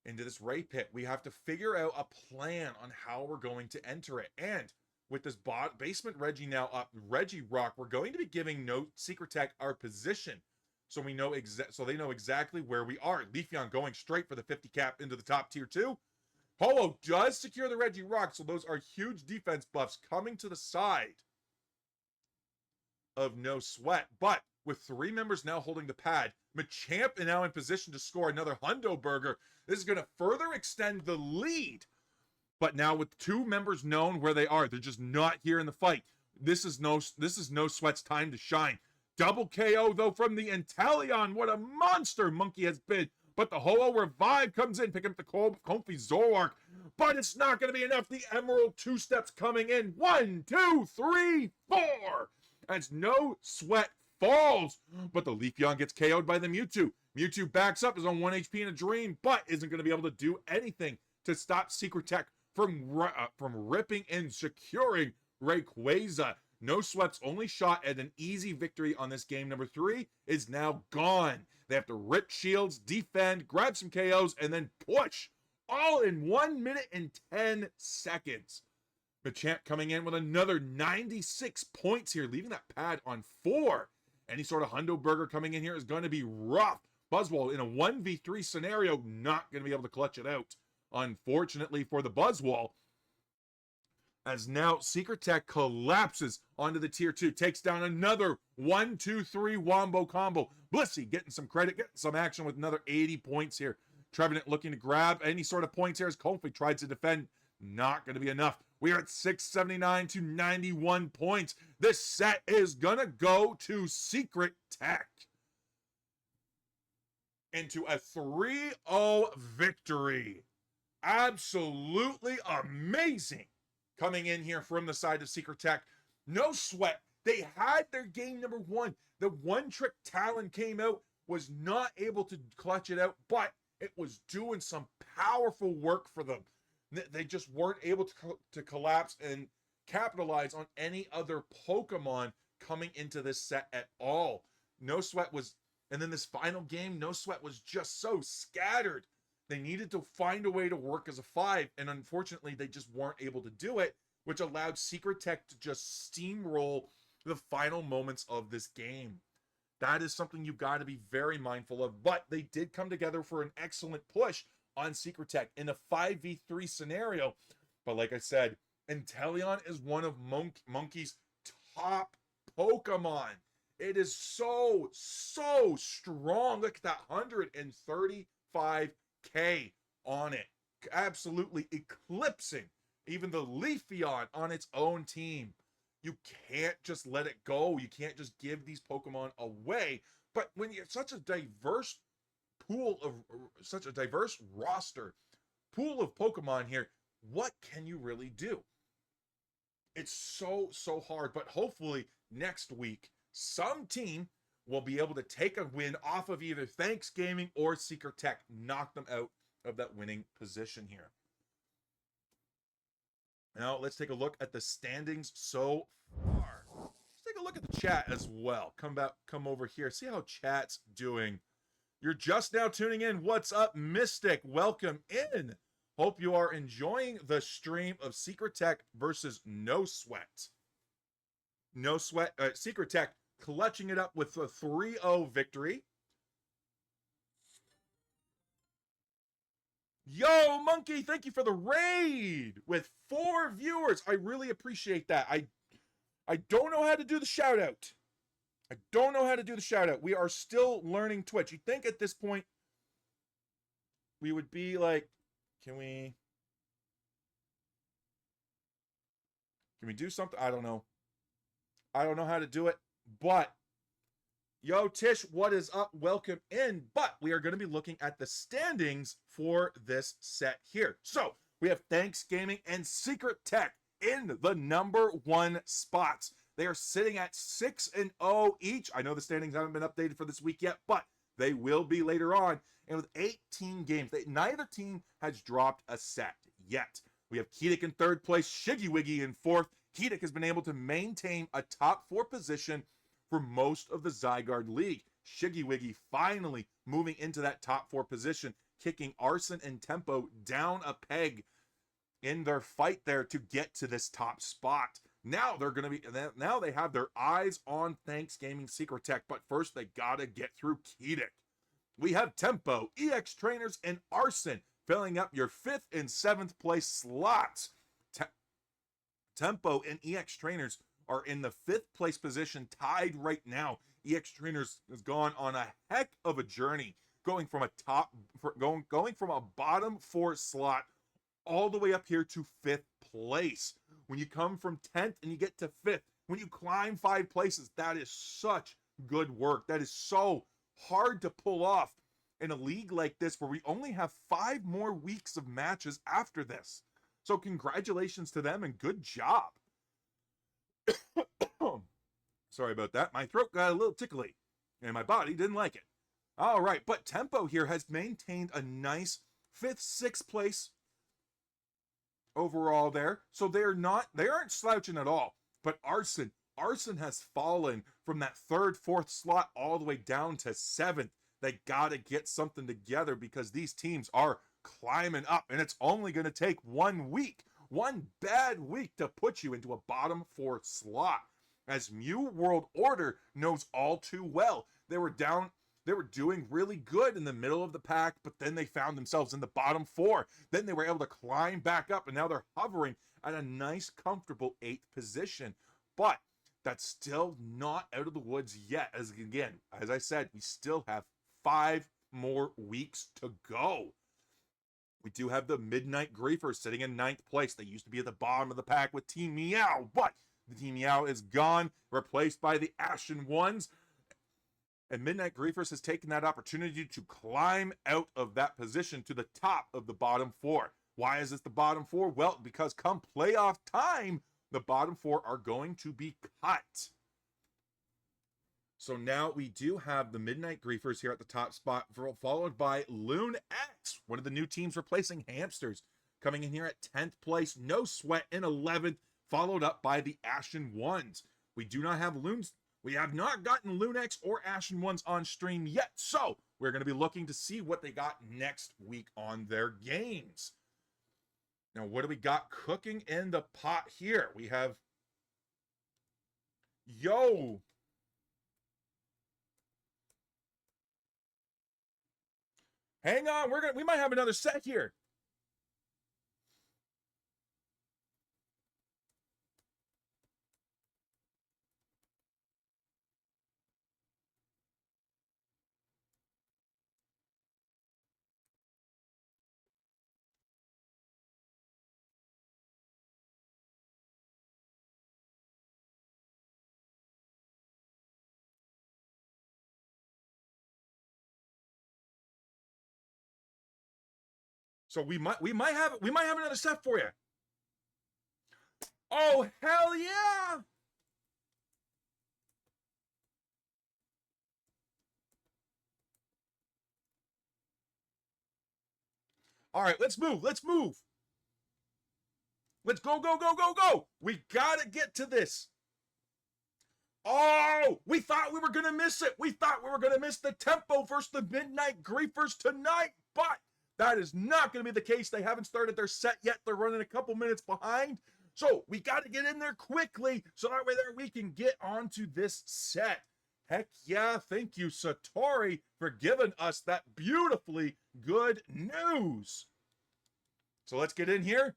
this Ray pit. We have to figure out a plan on how we're going to enter it. And with this basement Reggie now up, Reggie Rock, we're going to be giving no SecretTech our position. So we know so they know exactly where we are. Leafeon going straight for the 50 cap into the top tier 2. Ho-Oh does secure the Reggie Rock, so those are huge defense buffs coming to the side of No Sweat. But with 3 members now holding the pad, Machamp is now in position to score another Hundo Burger. This is going to further extend the lead. But now with 2 members known where they are, they're just not here in the fight. This is no Sweat's time to shine. Double KO though from the Inteleon. What a monster Monkey has been. But the Ho-Oh Revive comes in, picking up the Comfy Zoroark. But it's not going to be enough. The Emerald 2 steps coming in. 1, 2, 3, 4. As No Sweat falls. But the Leafeon gets KO'd by the Mewtwo. Mewtwo backs up, is on 1 HP in a dream, but isn't going to be able to do anything to stop SecretTech from ripping and securing Rayquaza. No Sweat's only shot at an easy victory on this game number 3 is now gone. They have to rip shields, defend, grab some KOs, and then push. All in 1 minute and 10 seconds. Machamp coming in with another 96 points here, leaving that pad on 4. Any sort of Hundo Burger coming in here is going to be rough. Buzzwole in a 1v3 scenario, not going to be able to clutch it out. Unfortunately for the Buzzwole, as now SecretTech collapses onto the tier 2, takes down another 1, 2, 3 wombo combo. Blissey getting some credit, getting some action with another 80 points here. Trevenant looking to grab any sort of points here as Comfy tried to defend. Not going to be enough. We are at 679 to 91 points. This set is going to go to SecretTech into a 3-0 victory. Absolutely amazing. Coming in here from the side of SecretTech. No Sweat. They had their game number 1. The one-trick Talon came out, was not able to clutch it out, but it was doing some powerful work for them. They just weren't able to collapse and capitalize on any other Pokemon coming into this set at all. No Sweat was, and then this final game, No Sweat was just so scattered. They needed to find a way to work as a 5, and unfortunately, they just weren't able to do it, which allowed SecretTech to just steamroll the final moments of this game. That is something you've got to be very mindful of, but they did come together for an excellent push on SecretTech in a 5v3 scenario. But like I said, Inteleon is one of Monkey's top Pokemon. It is so strong. Look at that 135k on it. Absolutely eclipsing even the Leafeon on its own team. You can't just let it go. You can't just give these Pokemon away. But when you're such a diverse roster, pool of Pokemon here, what can you really do? It's so hard, but hopefully next week, some team will be able to take a win off of either Thanks Gaming or SecretTech, knock them out of that winning position here. Now, let's take a look at the standings so far. Let's take a look at the chat as well. Come over here. See how chat's doing. You're just now tuning in. What's up, Mystic? Welcome in. Hope you are enjoying the stream of SecretTech versus No Sweat. No Sweat, SecretTech clutching it up with a 3-0 victory. Yo, Monkey, thank you for the raid with 4 viewers. I really appreciate that. I don't know how to do the shout out. We are still learning Twitch. You'd think at this point we would be like, can we do something? I don't know how to do it, but yo, Tish, what is up? Welcome in. But we are going to be looking at the standings for this set here. So we have Thanks Gaming and SecretTech in the number 1 spots. They are sitting at 6-0 each. I know the standings haven't been updated for this week yet, but they will be later on. And with 18 games, neither team has dropped a set yet. We have Keetic in 3rd place, Shiggy Wiggy in 4th. Keetic has been able to maintain a top 4 position for most of the Zygarde League. Shiggy Wiggy finally moving into that top 4 position, kicking Arson and Tempo down a peg. in their fight there to get to this top spot. Now now they have their eyes on Thanksgiving SecretTech, but first they gotta get through Kedic. We have Tempo, EX Trainers, and Arson filling up your 5th and 7th place slots. Tempo and EX Trainers are in the 5th place position, tied right now. EX Trainers has gone on a heck of a journey, going from a bottom 4 slot all the way up here to 5th place. When you come from 10th and you get to 5th, when you climb 5 places, that is such good work. That is so hard to pull off in a league like this where we only have 5 more weeks of matches after this. So congratulations to them and good job. Sorry about that. My throat got a little tickly and my body didn't like it. All right, but Tempo here has maintained a nice 5th, 6th place overall there. So they aren't slouching at all. But Arson has fallen from that 3rd, 4th slot all the way down to 7th. They got to get something together because these teams are climbing up, and it's only going to take 1 week, one bad week to put you into a bottom 4 slot. As Mew World Order knows all too well, they were doing really good in the middle of the pack, but then they found themselves in the bottom 4. Then they were able to climb back up, and now they're hovering at a nice, comfortable 8th position. But that's still not out of the woods yet. As I said, we still have 5 more weeks to go. We do have the Midnight Griefers sitting in 9th place. They used to be at the bottom of the pack with Team Meow, but the Team Meow is gone, replaced by the Ashen Ones. And Midnight Griefers has taken that opportunity to climb out of that position to the top of the bottom 4. Why is this the bottom 4? Well, because come playoff time, the bottom 4 are going to be cut. So now we do have the Midnight Griefers here at the top spot, followed by Loon X, one of the new teams replacing Hamsters, coming in here at 10th place, no sweat in 11th, followed up by the Ashen Ones. We have not gotten Loon X or Ashen Ones on stream yet, so we're going to be looking to see what they got next week on their games. Now, what do we got cooking in the pot here? We have Hang on, we might have another set here. So we might have another set for you. Oh, hell yeah! All right, let's move. Let's go. We gotta get to this. Oh, we thought we were gonna miss it. We thought we were gonna miss the Tempo versus the Midnight Griefers tonight, but that is not going to be the case. They haven't started their set yet. They're running a couple minutes behind. So we got to get in there quickly so that way there we can get onto this set. Heck yeah. Thank you, Satori, for giving us that beautifully good news. So let's get in here.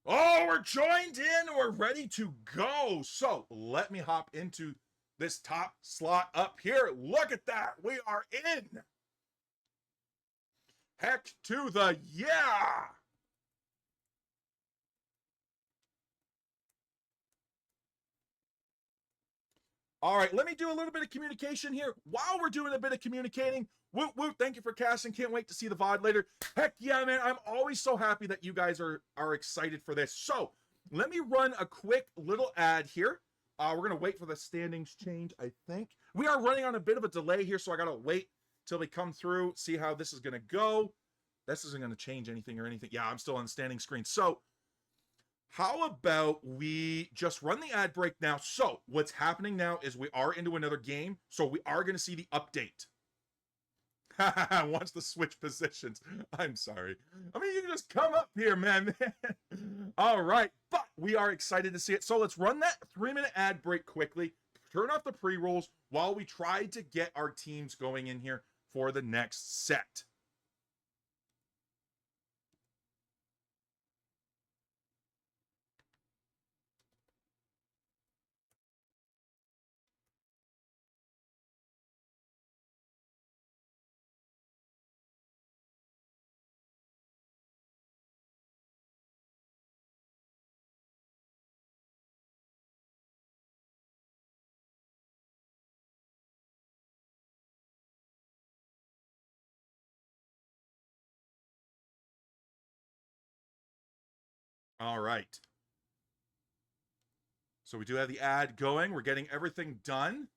Oh, we're joined in. We're ready to go. So let me hop into this top slot up here. Look at that. We are in. Heck to the yeah! All right, let me do a little bit of communication here. While we're doing a bit of communicating, woot woot, thank you for casting. Can't wait to see the VOD later. Heck yeah, man. I'm always so happy that you guys are excited for this. So let me run a quick little ad here. We're going to wait for the standings change, I think. We are running on a bit of a delay here, so I got to wait till they come through, see how this is going to go. This isn't going to change anything or anything. Yeah, I'm still on the standing screen. So how about we just run the ad break now? So what's happening now is we are into another game. So we are going to see the update. Wants to switch positions. I'm sorry. I mean, you can just come up here, man. All right, but we are excited to see it. So let's run that 3-minute ad break quickly. Turn off the pre-rolls while we try to get our teams going in here for the next set. All right. So we do have the ad going. We're getting everything done.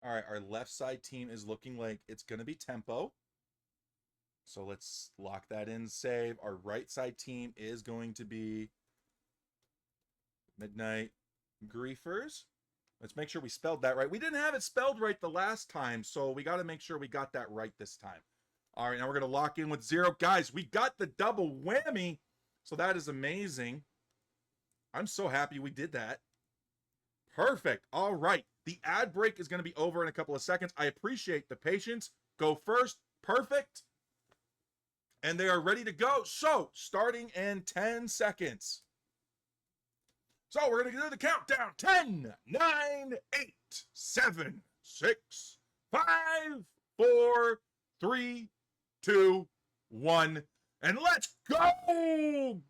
All right, our left side team is looking like it's going to be Tempo. So let's lock that in, save. Our right side team is going to be Midnight Griefers. Let's make sure we spelled that right. We didn't have it spelled right the last time, so we got to make sure we got that right this time. All right, now we're going to lock in with 0. Guys, we got the double whammy, so that is amazing. I'm so happy we did that. Perfect. All right. The ad break is going to be over in a couple of seconds. I appreciate the patience. Go first. Perfect. And they are ready to go. So, starting in 10 seconds. So, we're going to do the countdown. 10, 9, 8, 7, 6, 5, 4, 3, 2, 1. And let's go!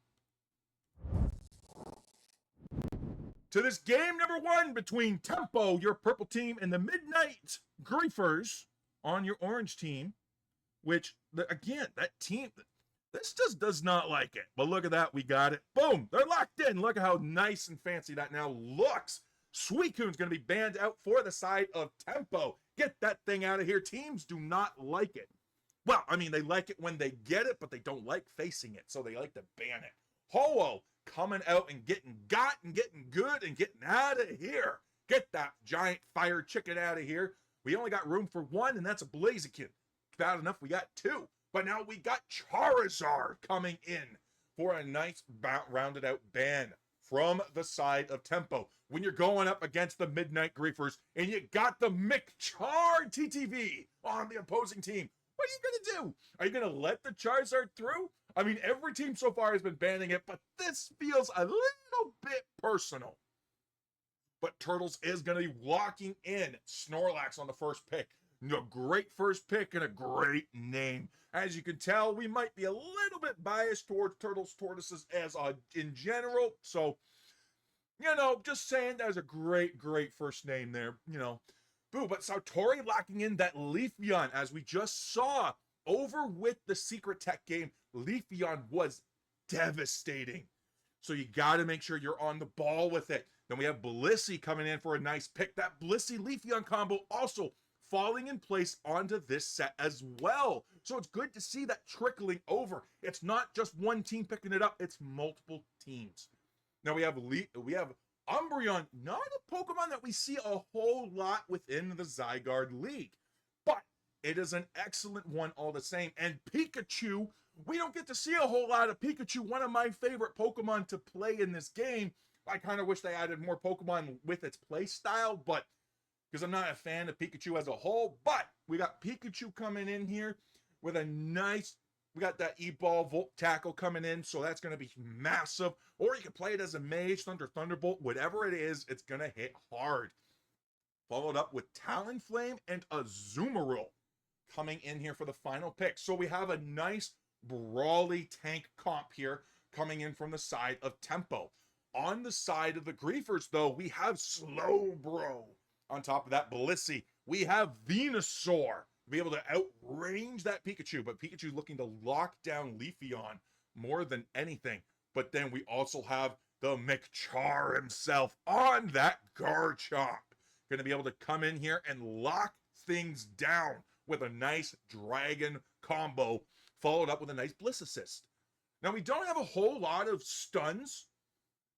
To this game number 1 between Tempo, your purple team, and the Midnight Griefers on your orange team, which, again, that team, this just does not like it. But look at that, we got it. Boom, they're locked in. Look at how nice and fancy that now looks. Suicune's going to be banned out for the side of Tempo. Get that thing out of here. Teams do not like it. Well, I mean, they like it when they get it, but they don't like facing it, so they like to ban it. Ho-Oh coming out and getting got and getting good and getting out of here. Get that giant fire chicken out of here. We only got room for 1, and that's a Blaziken. Bad enough we got 2. But now we got Charizard coming in for a nice rounded out ban from the side of Tempo. When you're going up against the Midnight Griefers and you got the McChar TTV on the opposing team, what are you going to do? Are you going to let the Charizard through? I mean, every team so far has been banning it, but this feels a little bit personal. But Turtles is going to be locking in Snorlax on the first pick. A great first pick and a great name. As you can tell, we might be a little bit biased towards Turtles, Tortoises as in general. So, just saying that was a great, great first name there, Boo, but Sartori locking in that Leafeon, as we just saw over with the SecretTech game. Leafeon was devastating. So you got to make sure you're on the ball with it. Then we have Blissey coming in for a nice pick. That Blissey Leafeon combo also falling in place onto this set as well. So it's good to see that trickling over. It's not just one team picking it up, it's multiple teams. Now we have Umbreon, not a Pokemon that we see a whole lot within the Zygarde League, but it is an excellent one all the same. And Pikachu, we don't get to see a whole lot of Pikachu, one of my favorite Pokemon to play in this game, I kind of wish they added more Pokemon with its play style, but because I'm not a fan of Pikachu as a whole. But we got Pikachu coming in here with a nice, we got that E-Ball Volt Tackle coming in, so that's going to be massive. Or you can play it as a Mage, Thunderbolt, whatever it is, it's going to hit hard. Followed up with Talonflame and Azumarill coming in here for the final pick. So we have a nice brawly tank comp here coming in from the side of Tempo. On the side of the Griefers, though, we have Slowbro. On top of that, Blissey. We have Venusaur to be able to outrange that Pikachu, but Pikachu's looking to lock down Leafeon more than anything. But then we also have the McChar himself on that Garchomp. Going to be able to come in here and lock things down with a nice dragon combo, followed up with a nice Bliss Assist. Now, we don't have a whole lot of stuns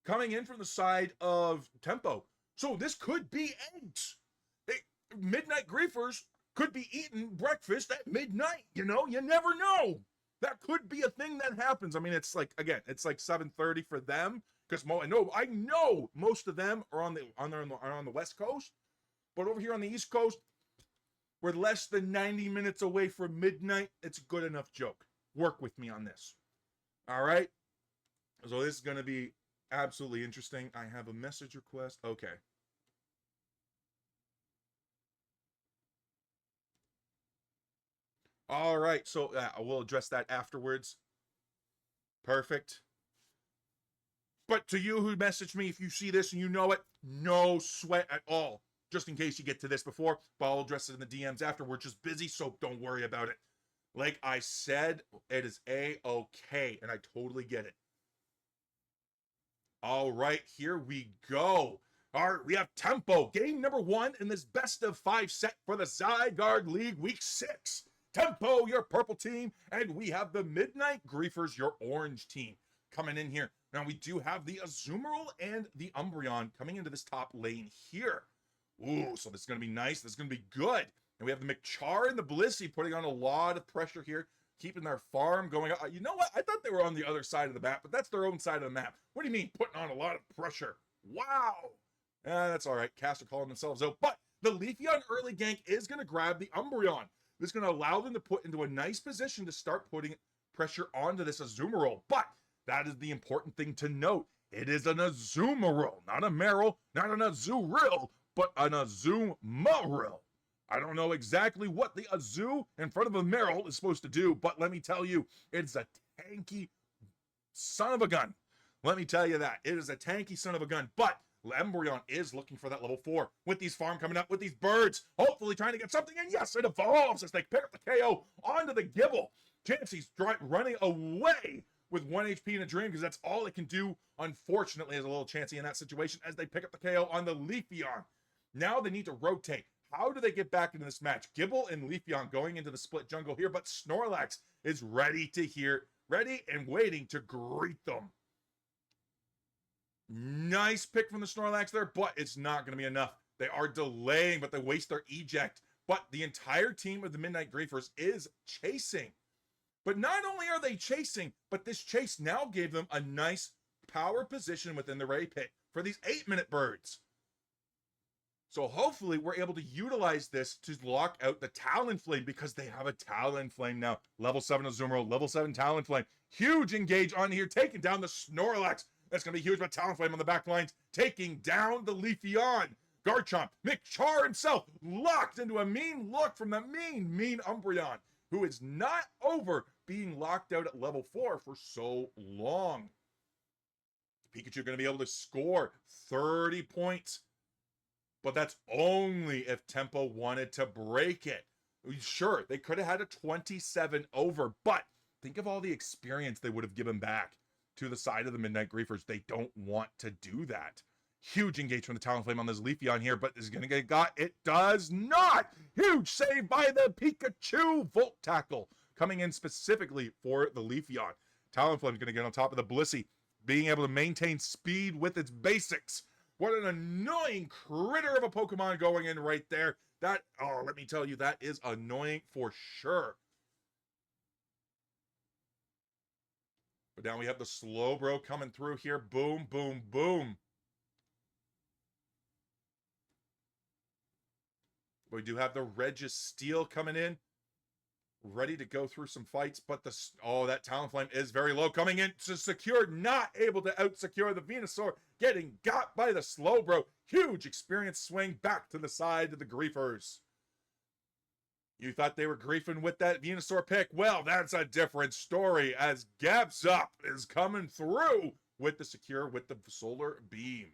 coming in from the side of Tempo. So this could be eggs. Midnight Griefers could be eating breakfast at midnight. You know, you never know. That could be a thing that happens. I mean, it's like, again, it's like 7:30 for them. Because I know most of them are on the West Coast. But over here on the East Coast, we're less than 90 minutes away from midnight. It's a good enough joke. Work with me on this. All right? So this is going to be absolutely interesting. I have a message request. Okay. All right. So we'll address that afterwards. Perfect. But to you who messaged me, if you see this and you know it, no sweat at all. Just in case you get to this before, but I'll address it in the DMs after. We're just busy, so don't worry about it. Like I said, it is A-okay, and I totally get it. All right, here we go. All right, we have Tempo. Game number 1 in this best of 5 set for the Zygarde League Week 6. Tempo, your purple team, and we have the Midnight Griefers, your orange team, coming in here. Now, we do have the Azumarill and the Umbreon coming into this top lane here. Ooh, so this is going to be nice. This is going to be good. And we have the McChar and the Blissey putting on a lot of pressure here, keeping their farm going. You know what? I thought they were on the other side of the map, but that's their own side of the map. What do you mean putting on a lot of pressure? Wow. That's all right. Caster calling themselves out. But the Leafeon early gank is going to grab the Umbreon. This is going to allow them to put into a nice position to start putting pressure onto this Azumarill. But that is the important thing to note. It is an Azumarill, not a Marill, not an Azurill, but an Azumarill. I don't know exactly what the Azu in front of a Marill is supposed to do, but let me tell you, it's a tanky son of a gun. Let me tell you that. It is a tanky son of a gun, but Umbreon is looking for that level 4 with these farm coming up, with these birds, hopefully trying to get something, and yes, it evolves as they pick up the KO onto the Gibble. Chansey's running away with 1 HP in a dream because that's all it can do, unfortunately, as a little Chansey in that situation as they pick up the KO on the Leafeon. Now they need to rotate. How do they get back into this match? Gibble and Leafeon going into the split jungle here, but Snorlax is ready and waiting to greet them. Nice pick from the Snorlax there, but it's not going to be enough. They are delaying, but they waste their eject. But the entire team of the Midnight Griefers is chasing. But not only are they chasing, but this chase now gave them a nice power position within the Ray Pit for these 8-minute birds. So hopefully we're able to utilize this to lock out the Talonflame because they have a Talonflame now. Level 7 Azumarill, level 7 Talonflame. Huge engage on here, taking down the Snorlax. That's going to be huge, but Talonflame on the back lines, taking down the Leafeon. Garchomp, McChar himself, locked into a mean look from the mean Umbreon, who is not over being locked out at level 4 for so long. Pikachu going to be able to score 30 points. But that's only if Tempo wanted to break it. Sure, they could have had a 27 over, but think of all the experience they would have given back to the side of the Midnight Griefers. They don't want to do that. Huge engage from the Talonflame on this Leafeon here, but is it going to get got? It does not! Huge save by the Pikachu Volt Tackle, coming in specifically for the Leafeon. Talonflame is going to get on top of the Blissey, being able to maintain speed with its basics. What an annoying critter of a Pokemon going in right there. That, oh, let me tell you, that is annoying for sure. But now we have the Slowbro coming through here. Boom, boom, boom. We do have the Regis Steel coming in, ready to go through some fights, but that Talonflame is very low, coming in to secure, not able to out-secure the Venusaur, getting got by the Slowbro. Huge experience swing back to the side of the Griefers. You thought they were griefing with that Venusaur pick? Well, that's a different story, as Gaps Up is coming through with the secure with the Solar Beam.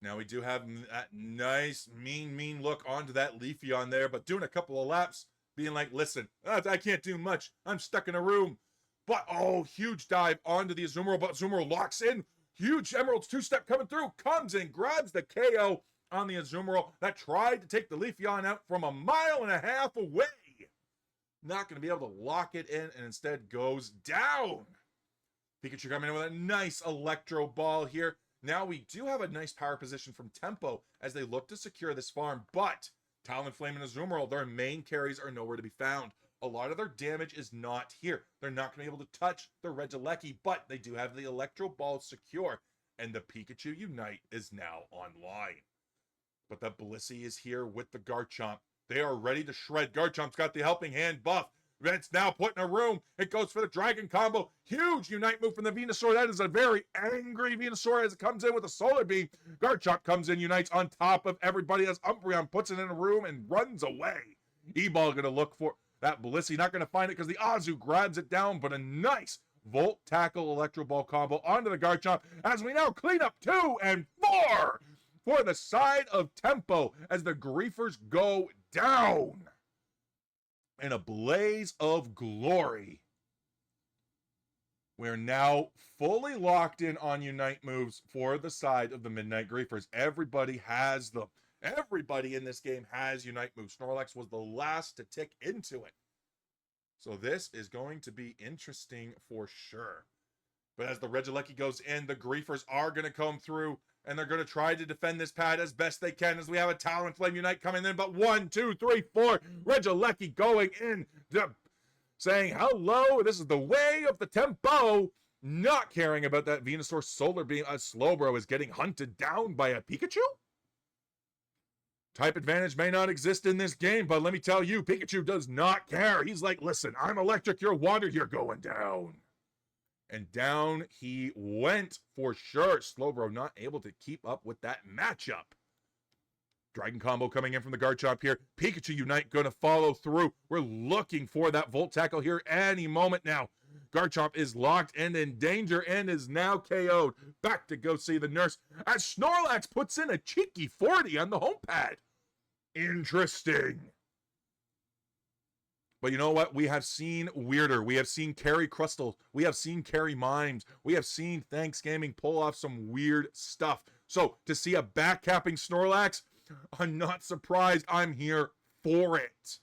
Now we do have that nice, mean look onto that Leafeon there, but doing a couple of laps, being like, listen, I can't do much. I'm stuck in a room. But, huge dive onto the Azumarill, but Azumarill locks in. Huge Emerald's two-step coming through, comes in, grabs the KO on the Azumarill that tried to take the Leafeon out from 1.5 miles away. Not going to be able to lock it in, and instead goes down. Pikachu coming in with a nice Electro Ball here. Now we do have a nice power position from Tempo as they look to secure this farm, but Talonflame and Azumarill, their main carries, are nowhere to be found. A lot of their damage is not here. They're not going to be able to touch the Regieleki, but they do have the Electro Ball secure, and the Pikachu Unite is now online. But the Blissey is here with the Garchomp. They are ready to shred. Garchomp's got the Helping Hand buff. It's now put in a room. It goes for the Dragon Combo. Huge Unite move from the Venusaur. That is a very angry Venusaur as it comes in with a Solar Beam. Garchomp comes in, unites on top of everybody as Umbreon puts it in a room and runs away. E-Ball going to look for that Blissey. Not going to find it because the Azu grabs it down, but a nice Volt Tackle Electro Ball combo onto the Garchomp as we now clean up 2 and 4 for the side of Tempo as the Griefers go down in a blaze of glory. We're now fully locked in on Unite moves for the side of the Midnight Griefers. Everybody has them. Everybody in this game has Unite moves. Snorlax was the last to tick into it. So this is going to be interesting for sure. But as the Regieleki goes in, the Griefers are going to come through, and they're going to try to defend this pad as best they can as we have a Talonflame Unite coming in. But 1, 2, 3, 4, Regieleki going in, saying, hello, this is the way of the Tempo. Not caring about that Venusaur Solar Beam. A Slowbro is getting hunted down by a Pikachu? Type advantage may not exist in this game, but let me tell you, Pikachu does not care. He's like, listen, I'm electric, you're water, you're going down. And down he went for sure. Slowbro not able to keep up with that matchup. Dragon Combo coming in from the Garchomp here. Pikachu Unite going to follow through. We're looking for that Volt Tackle here any moment now. Garchomp is locked and in danger and is now KO'd. Back to go see the nurse as Snorlax puts in a cheeky 40 on the home pad. Interesting. But you know what? We have seen weirder. We have seen Carry Crustal. We have seen Carry Mimes. We have seen Thanks Gaming pull off some weird stuff. So to see a backcapping Snorlax, I'm not surprised. I'm here for it.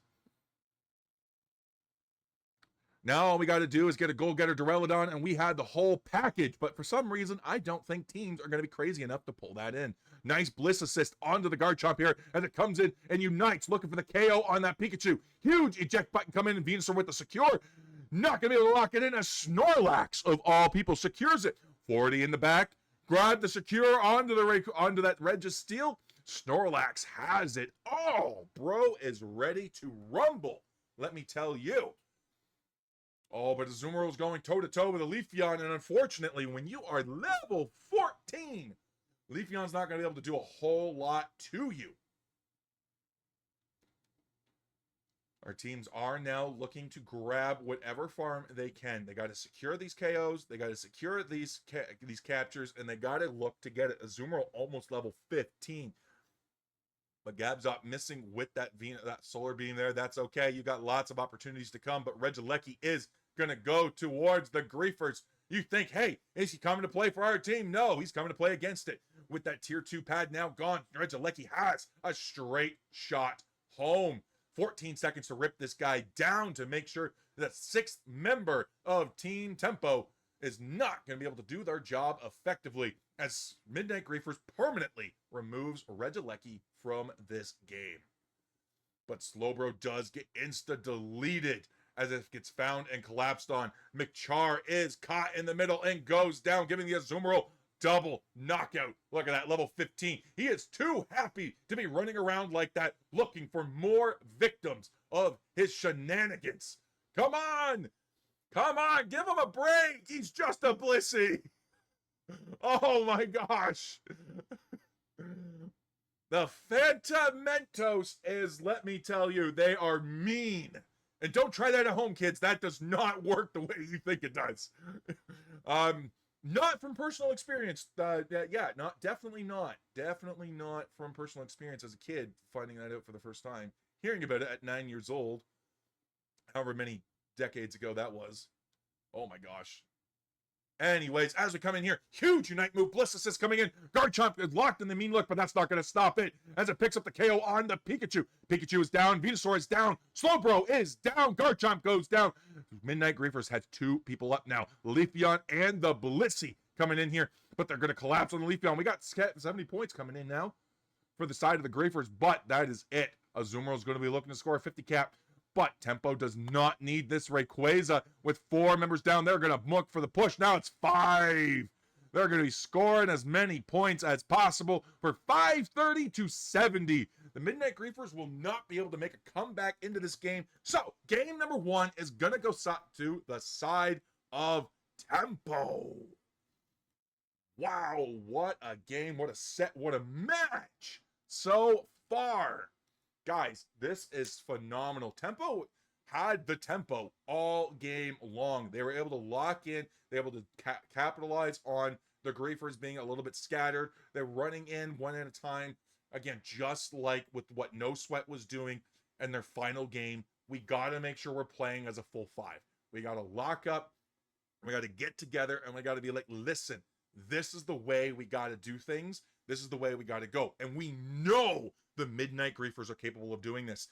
Now all we got to do is get a Goal-Getter Duraludon, and we had the whole package. But for some reason, I don't think teams are going to be crazy enough to pull that in. Nice Bliss Assist onto the Garchomp here as it comes in and unites, looking for the KO on that Pikachu. Huge eject button coming in, Venusaur with the secure. Not going to be able to lock it in as Snorlax, of all people, secures it. 40 in the back. Grab the secure onto that Registeel. Snorlax has it. Oh, bro is ready to rumble. Let me tell you. Oh, but Azumarill is going toe-to-toe with a Leafeon, and unfortunately, when you are level 14, Leafeon's not going to be able to do a whole lot to you. Our teams are now looking to grab whatever farm they can. They got to secure these KOs, they got to secure these captures, and they got to look to get it. Azumarill almost level 15. But Gabzop missing with that Solar Beam there. That's okay. You got lots of opportunities to come, but Regieleki is going to go towards the Griefers. You think, hey, is he coming to play for our team? No, he's coming to play against it. With that tier 2 pad now gone, Regieleki has a straight shot home. 14 seconds to rip this guy down to make sure that 6th member of Team Tempo is not going to be able to do their job effectively as Midnight Griefers permanently removes Regieleki from this game. But Slowbro does get insta-deleted as it gets found and collapsed on. McChar is caught in the middle and goes down, giving the Azumarill double knockout. Look at that, level 15. He is too happy to be running around like that, looking for more victims of his shenanigans. Come on! Come on, give him a break! He's just a Blissey! Oh my gosh! The Phantamentos is, let me tell you, they are mean. And don't try that at home, kids. That does not work the way you think it does. Not from personal experience. Yeah, definitely not from personal experience as a kid, finding that out for the first time, hearing about it at 9 years old, however many decades ago that was. Oh my gosh. Anyways, as we come in here, huge Unite move. Bliss assist coming in. Garchomp is locked in the mean look, but that's not going to stop it as it picks up the KO on the Pikachu. Pikachu is down. Venusaur is down. Slowbro is down. Garchomp goes down. Midnight Griefers has two people up now. Leafeon and the Blissey coming in here, but they're going to collapse on the Leafeon. We got 70 points coming in now for the side of the Griefers, but that is it. Azumarill is going to be looking to score a 50 cap. But Tempo does not need this Rayquaza with 4 members down. They're going to look for the push. Now it's 5. They're going to be scoring as many points as possible for 530 to 70. The Midnight Griefers will not be able to make a comeback into this game. So game number 1 is going to go to the side of Tempo. Wow, what a game. What a set. What a match so far. Guys, this is phenomenal. Tempo had the tempo all game long. They were able to lock in. They were able to capitalize on the Griefers being a little bit scattered. They're running in one at a time. Again, just like with what No Sweat was doing in their final game, we got to make sure we're playing as a full 5. We got to lock up. We got to get together, and we got to be like, listen, this is the way we got to do things. This is the way we got to go. And we know the Midnight Griefers are capable of doing this.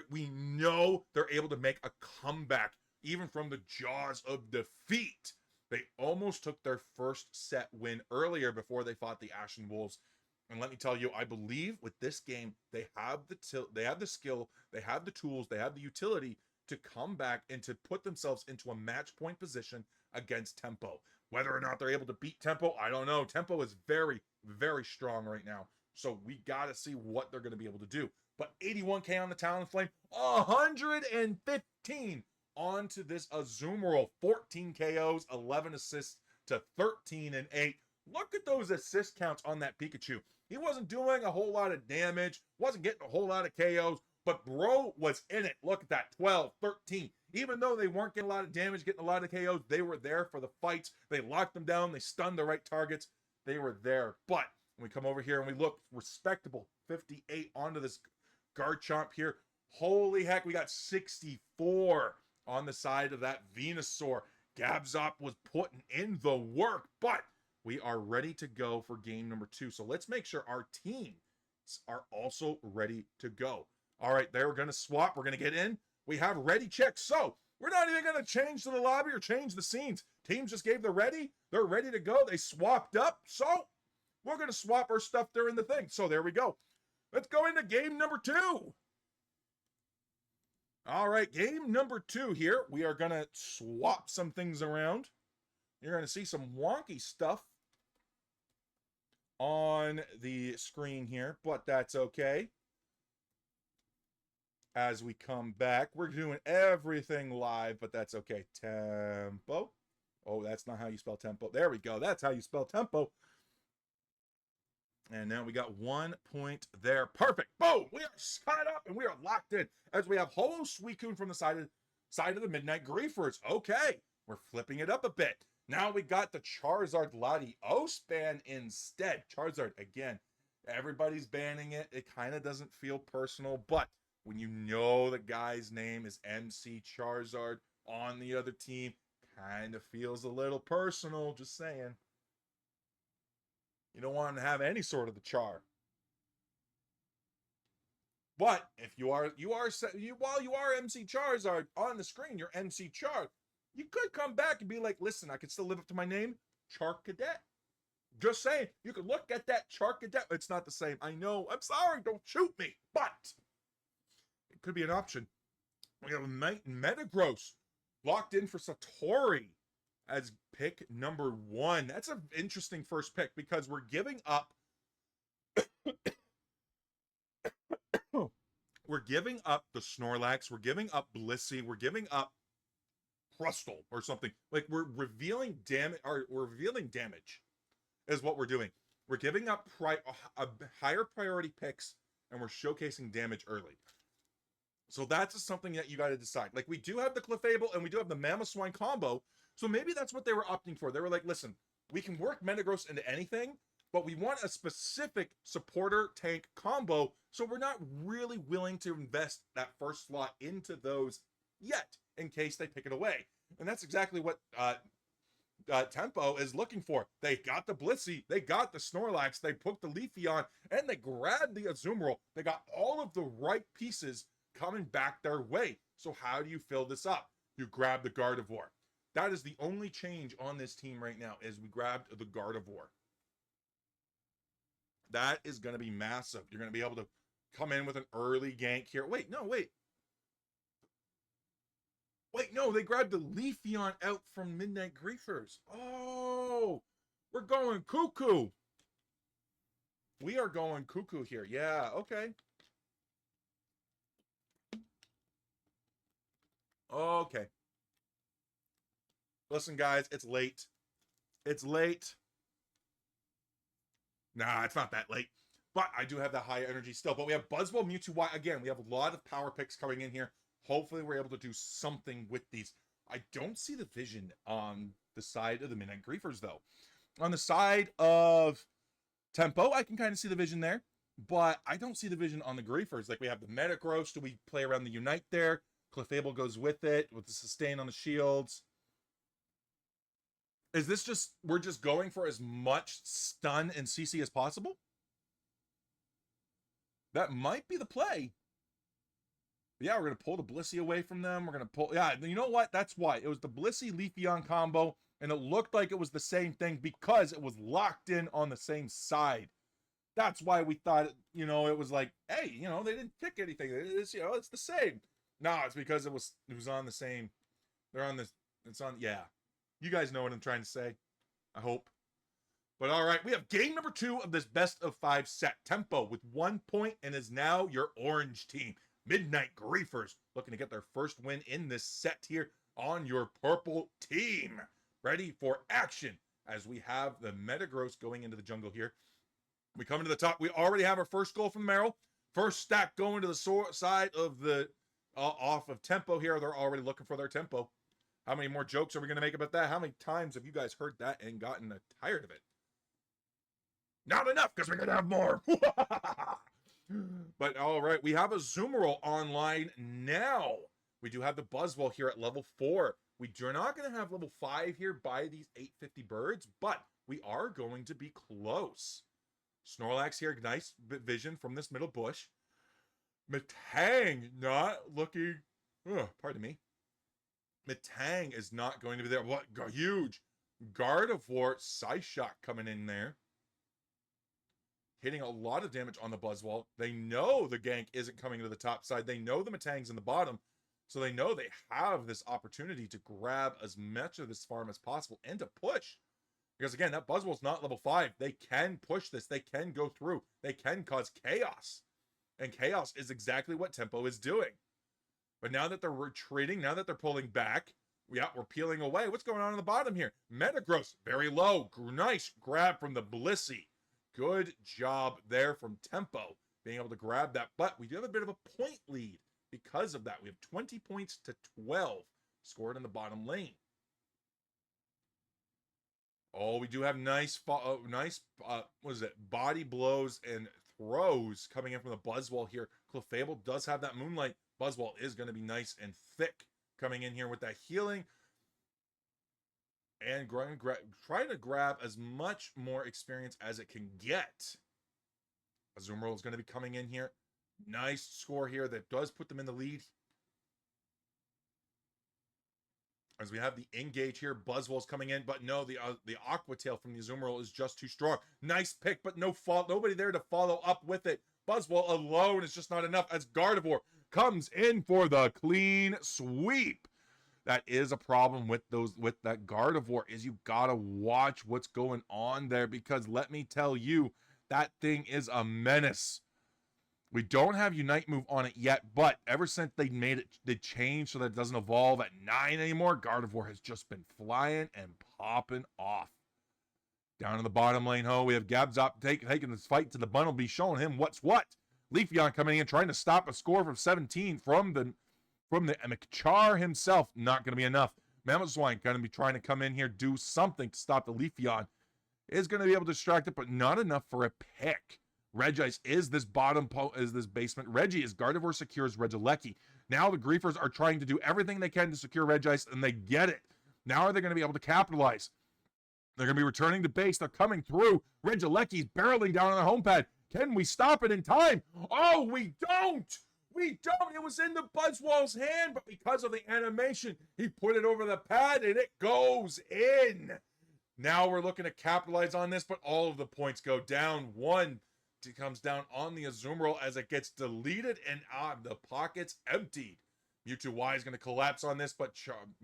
We know they're able to make a comeback, even from the jaws of defeat. They almost took their first set win earlier before they fought the Ashen Wolves. And let me tell you, I believe with this game, they have the skill, they have the tools, they have the utility to come back and to put themselves into a match point position against Tempo. Whether or not they're able to beat Tempo, I don't know. Tempo is very, very strong right now. So we got to see what they're going to be able to do. But 81K on the Talonflame, 115 onto this Azumarill. 14 KOs, 11 assists to 13 and 8. Look at those assist counts on that Pikachu. He wasn't doing a whole lot of damage, wasn't getting a whole lot of KOs, but bro was in it. Look at that, 12, 13. Even though they weren't getting a lot of damage, getting a lot of KOs, they were there for the fights. They locked them down. They stunned the right targets. They were there. But when we come over here and we look respectable, 58 onto this Garchomp here. Holy heck, we got 64 on the side of that Venusaur. Gabzop was putting in the work, but we are ready to go for game number 2. So let's make sure our teams are also ready to go. All right, they're going to swap. We're going to get in. We have ready checks. So we're not even going to change to the lobby or change the scenes. Teams just gave the ready. They're ready to go. They swapped up. So we're going to swap our stuff during the thing. So there we go. Let's go into game number 2. All right, game number 2 here. We are going to swap some things around. You're going to see some wonky stuff on the screen here, but that's okay. As we come back, we're doing everything live, but that's okay. Tempo. Oh, that's not how you spell tempo. There we go. That's how you spell tempo. And now we got 1 point there. Perfect. Boom. We are tied up and we are locked in as we have Holo Suicune from the side of the Midnight Griefers. Okay. We're flipping it up a bit. Now we got the Charizard Latios ban instead. Charizard, again, everybody's banning it. It kind of doesn't feel personal, but when you know the guy's name is MC Charizard on the other team, kind of feels a little personal, just saying. You don't want to have any sort of the char. But if while you are MC Charizard on the screen, you're MC Char, you could come back and be like, listen, I can still live up to my name, Char Cadet. Just saying, you could look at that Char Cadet. It's not the same. I know. I'm sorry. Don't shoot me. But it could be an option. We have Knight and Metagross locked in for Satori as pick number 1. That's an interesting first pick because we're giving up we're giving up the Snorlax, we're giving up Blissey, we're giving up Crustle or something. Like we're revealing damage, or we're revealing damage is what we're doing. We're giving up higher priority picks and we're showcasing damage early. So that's something that you got to decide. Like we do have the Clefable and we do have the Mamoswine combo. So maybe that's what they were opting for. They were like, listen, we can work Metagross into anything, but we want a specific supporter tank combo. So we're not really willing to invest that first slot into those yet in case they pick it away. And that's exactly what Tempo is looking for. They got the Blissey, they got the Snorlax, they put the Leafeon, and they grabbed the Azumarill. They got all of the right pieces coming back their way. So how do you fill this up? You grab the Gardevoir. That is the only change on this team right now, is we grabbed the Gardevoir. That is going to be massive. You're going to be able to come in with an early gank here. Wait, no, they grabbed the Leafeon out from Midnight Griefers. Oh, we're going cuckoo. We are going cuckoo here. Yeah, okay. Okay. Listen, guys, it's late. It's late. Nah, it's not that late. But I do have that high energy still. But we have Buzzwole, Mewtwo, Y. Again, we have a lot of power picks coming in here. Hopefully, we're able to do something with these. I don't see the vision on the side of the Midnight Griefers, though. On the side of Tempo, I can kind of see the vision there. But I don't see the vision on the Griefers. Like, we have the Metagross. Do we play around the Unite there? Clefable goes with it, with the Sustain on the shields. Is this just, we're just going for as much stun and CC as possible? That might be the play. Yeah, we're going to pull the Blissey away from them. We're going to pull, yeah, you know what? That's why. It was the Blissey Leafeon combo, and it looked like it was the same thing because it was locked in on the same side. That's why we thought, you know, it was like, hey, you know, they didn't pick anything. It's, you know, it's the same. No, it's because it was on the same, they're on this, it's on, yeah. You guys know what I'm trying to say, I hope. But all right, we have game number 2 of this best of 5 set. Tempo with 1 point and is now your orange team. Midnight Griefers looking to get their first win in this set here on your purple team. Ready for action as we have the Metagross going into the jungle here. We come to the top. We already have our first goal from Meryl. First stack going to the side of the off of Tempo here. They're already looking for their Tempo. How many more jokes are we going to make about that? How many times have you guys heard that and gotten tired of it? Not enough, because we're going to have more. But all right, we have a Azumarill online now. We do have the Buzzwole here at level 4. We are not going to have level 5 here by these 850 birds, but we are going to be close. Snorlax here, nice vision from this middle bush. Metang not looking, pardon me. Metang is not going to be there. What? Huge. Gardevoir, Psyshock coming in there. Hitting a lot of damage on the Buzzwole. They know the gank isn't coming to the top side. They know the Metang's in the bottom. So they know they have this opportunity to grab as much of this farm as possible and to push. Because again, that Buzzwole's not level 5. They can push this. They can go through. They can cause chaos. And chaos is exactly what Tempo is doing. But now that they're retreating, now that they're pulling back, yeah, we're peeling away. What's going on the bottom here? Metagross, very low. Nice grab from the Blissey. Good job there from Tempo, being able to grab that. But we do have a bit of a point lead because of that. We have 20 points to 12 scored in the bottom lane. Oh, we do have nice, what is it? Body blows and throws coming in from the Buzzwole here. Clefable does have that Moonlight. Buzzwole is going to be nice and thick coming in here with that healing. And trying to grab as much more experience as it can get. Azumarill is going to be coming in here. Nice score here that does put them in the lead. As we have the engage here, Buzzwole's coming in, but no, the Aqua Tail from the Azumarill is just too strong. Nice pick, but nobody there to follow up with it. Buzzwole alone is just not enough as Gardevoir comes in for the clean sweep. That is a problem with that Gardevoir, is you gotta watch what's going on there, because let me tell you, that thing is a menace. We don't have Unite move on it yet, but ever since they changed so that it doesn't evolve at 9 anymore, Gardevoir has just been flying and popping off. Down in the bottom lane, we have Gabzop taking this fight to the bundle, be showing him what's what. Leafeon coming in, trying to stop a score from 17 from the McChar himself. Not going to be enough. Mamoswine going to be trying to come in here, do something to stop the Leafeon. Is going to be able to distract it, but not enough for a pick. Regice is this basement. Reggie is Gardevoir secures Regieleki. Now the Griefers are trying to do everything they can to secure Regice, and they get it. Now are they going to be able to capitalize? They're going to be returning to base. They're coming through. Regieleki's barreling down on the home pad. Can we stop it in time? Oh, we don't! We don't! It was in the Buzzwall's hand, but because of the animation, he put it over the pad, and it goes in. Now we're looking to capitalize on this, but all of the points go down. One comes down on the Azumarill as it gets deleted, and the pocket's emptied. Mewtwo Y is going to collapse on this, but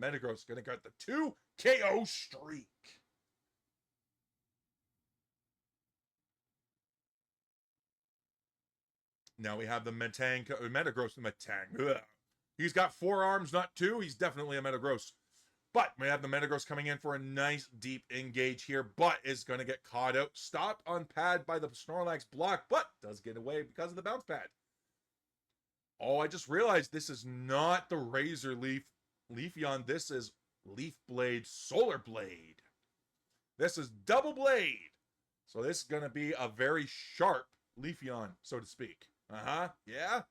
Metagross is going to get the 2 KO streak. Now we have the Metagross. Ugh. He's got 4 arms, not 2. He's definitely a Metagross. But we have the Metagross coming in for a nice deep engage here, but is going to get caught out. Stopped on pad by the Snorlax block, but does get away because of the bounce pad. Oh, I just realized this is not the Razor Leafeon. This is Leaf Blade, Solar Blade. This is Double Blade. So this is going to be a very sharp Leafeon, so to speak. Yeah.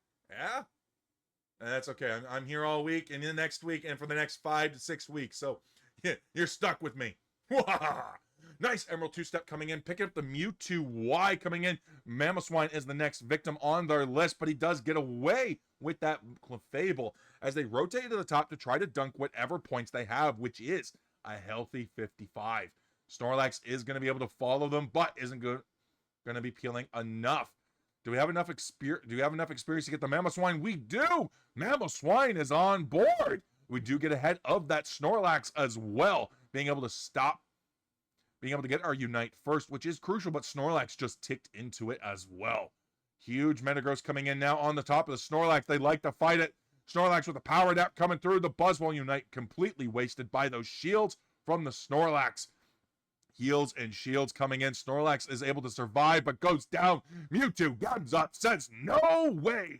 And that's okay. I'm here all week and in the next week and for the next 5 to 6 weeks. So yeah, you're stuck with me. Nice Emerald 2-step coming in, picking up the Mewtwo Y coming in. Mamoswine is the next victim on their list, but he does get away with that Clefable as they rotate to the top to try to dunk whatever points they have, which is a healthy 55. Snorlax is going to be able to follow them, but isn't going to be peeling enough. Do we have enough experience? Do we have enough experience to get the Mamoswine? We do. Mamoswine is on board. We do get ahead of that Snorlax as well, being able to get our Unite first, which is crucial, but Snorlax just ticked into it as well. Huge Metagross coming in now on the top of the Snorlax. They like to fight it. Snorlax with a power nap coming through. The Buzzwole Unite completely wasted by those shields from the Snorlax. Heals and shields coming in. Snorlax is able to survive, but goes down. Mewtwo comes up, says no way.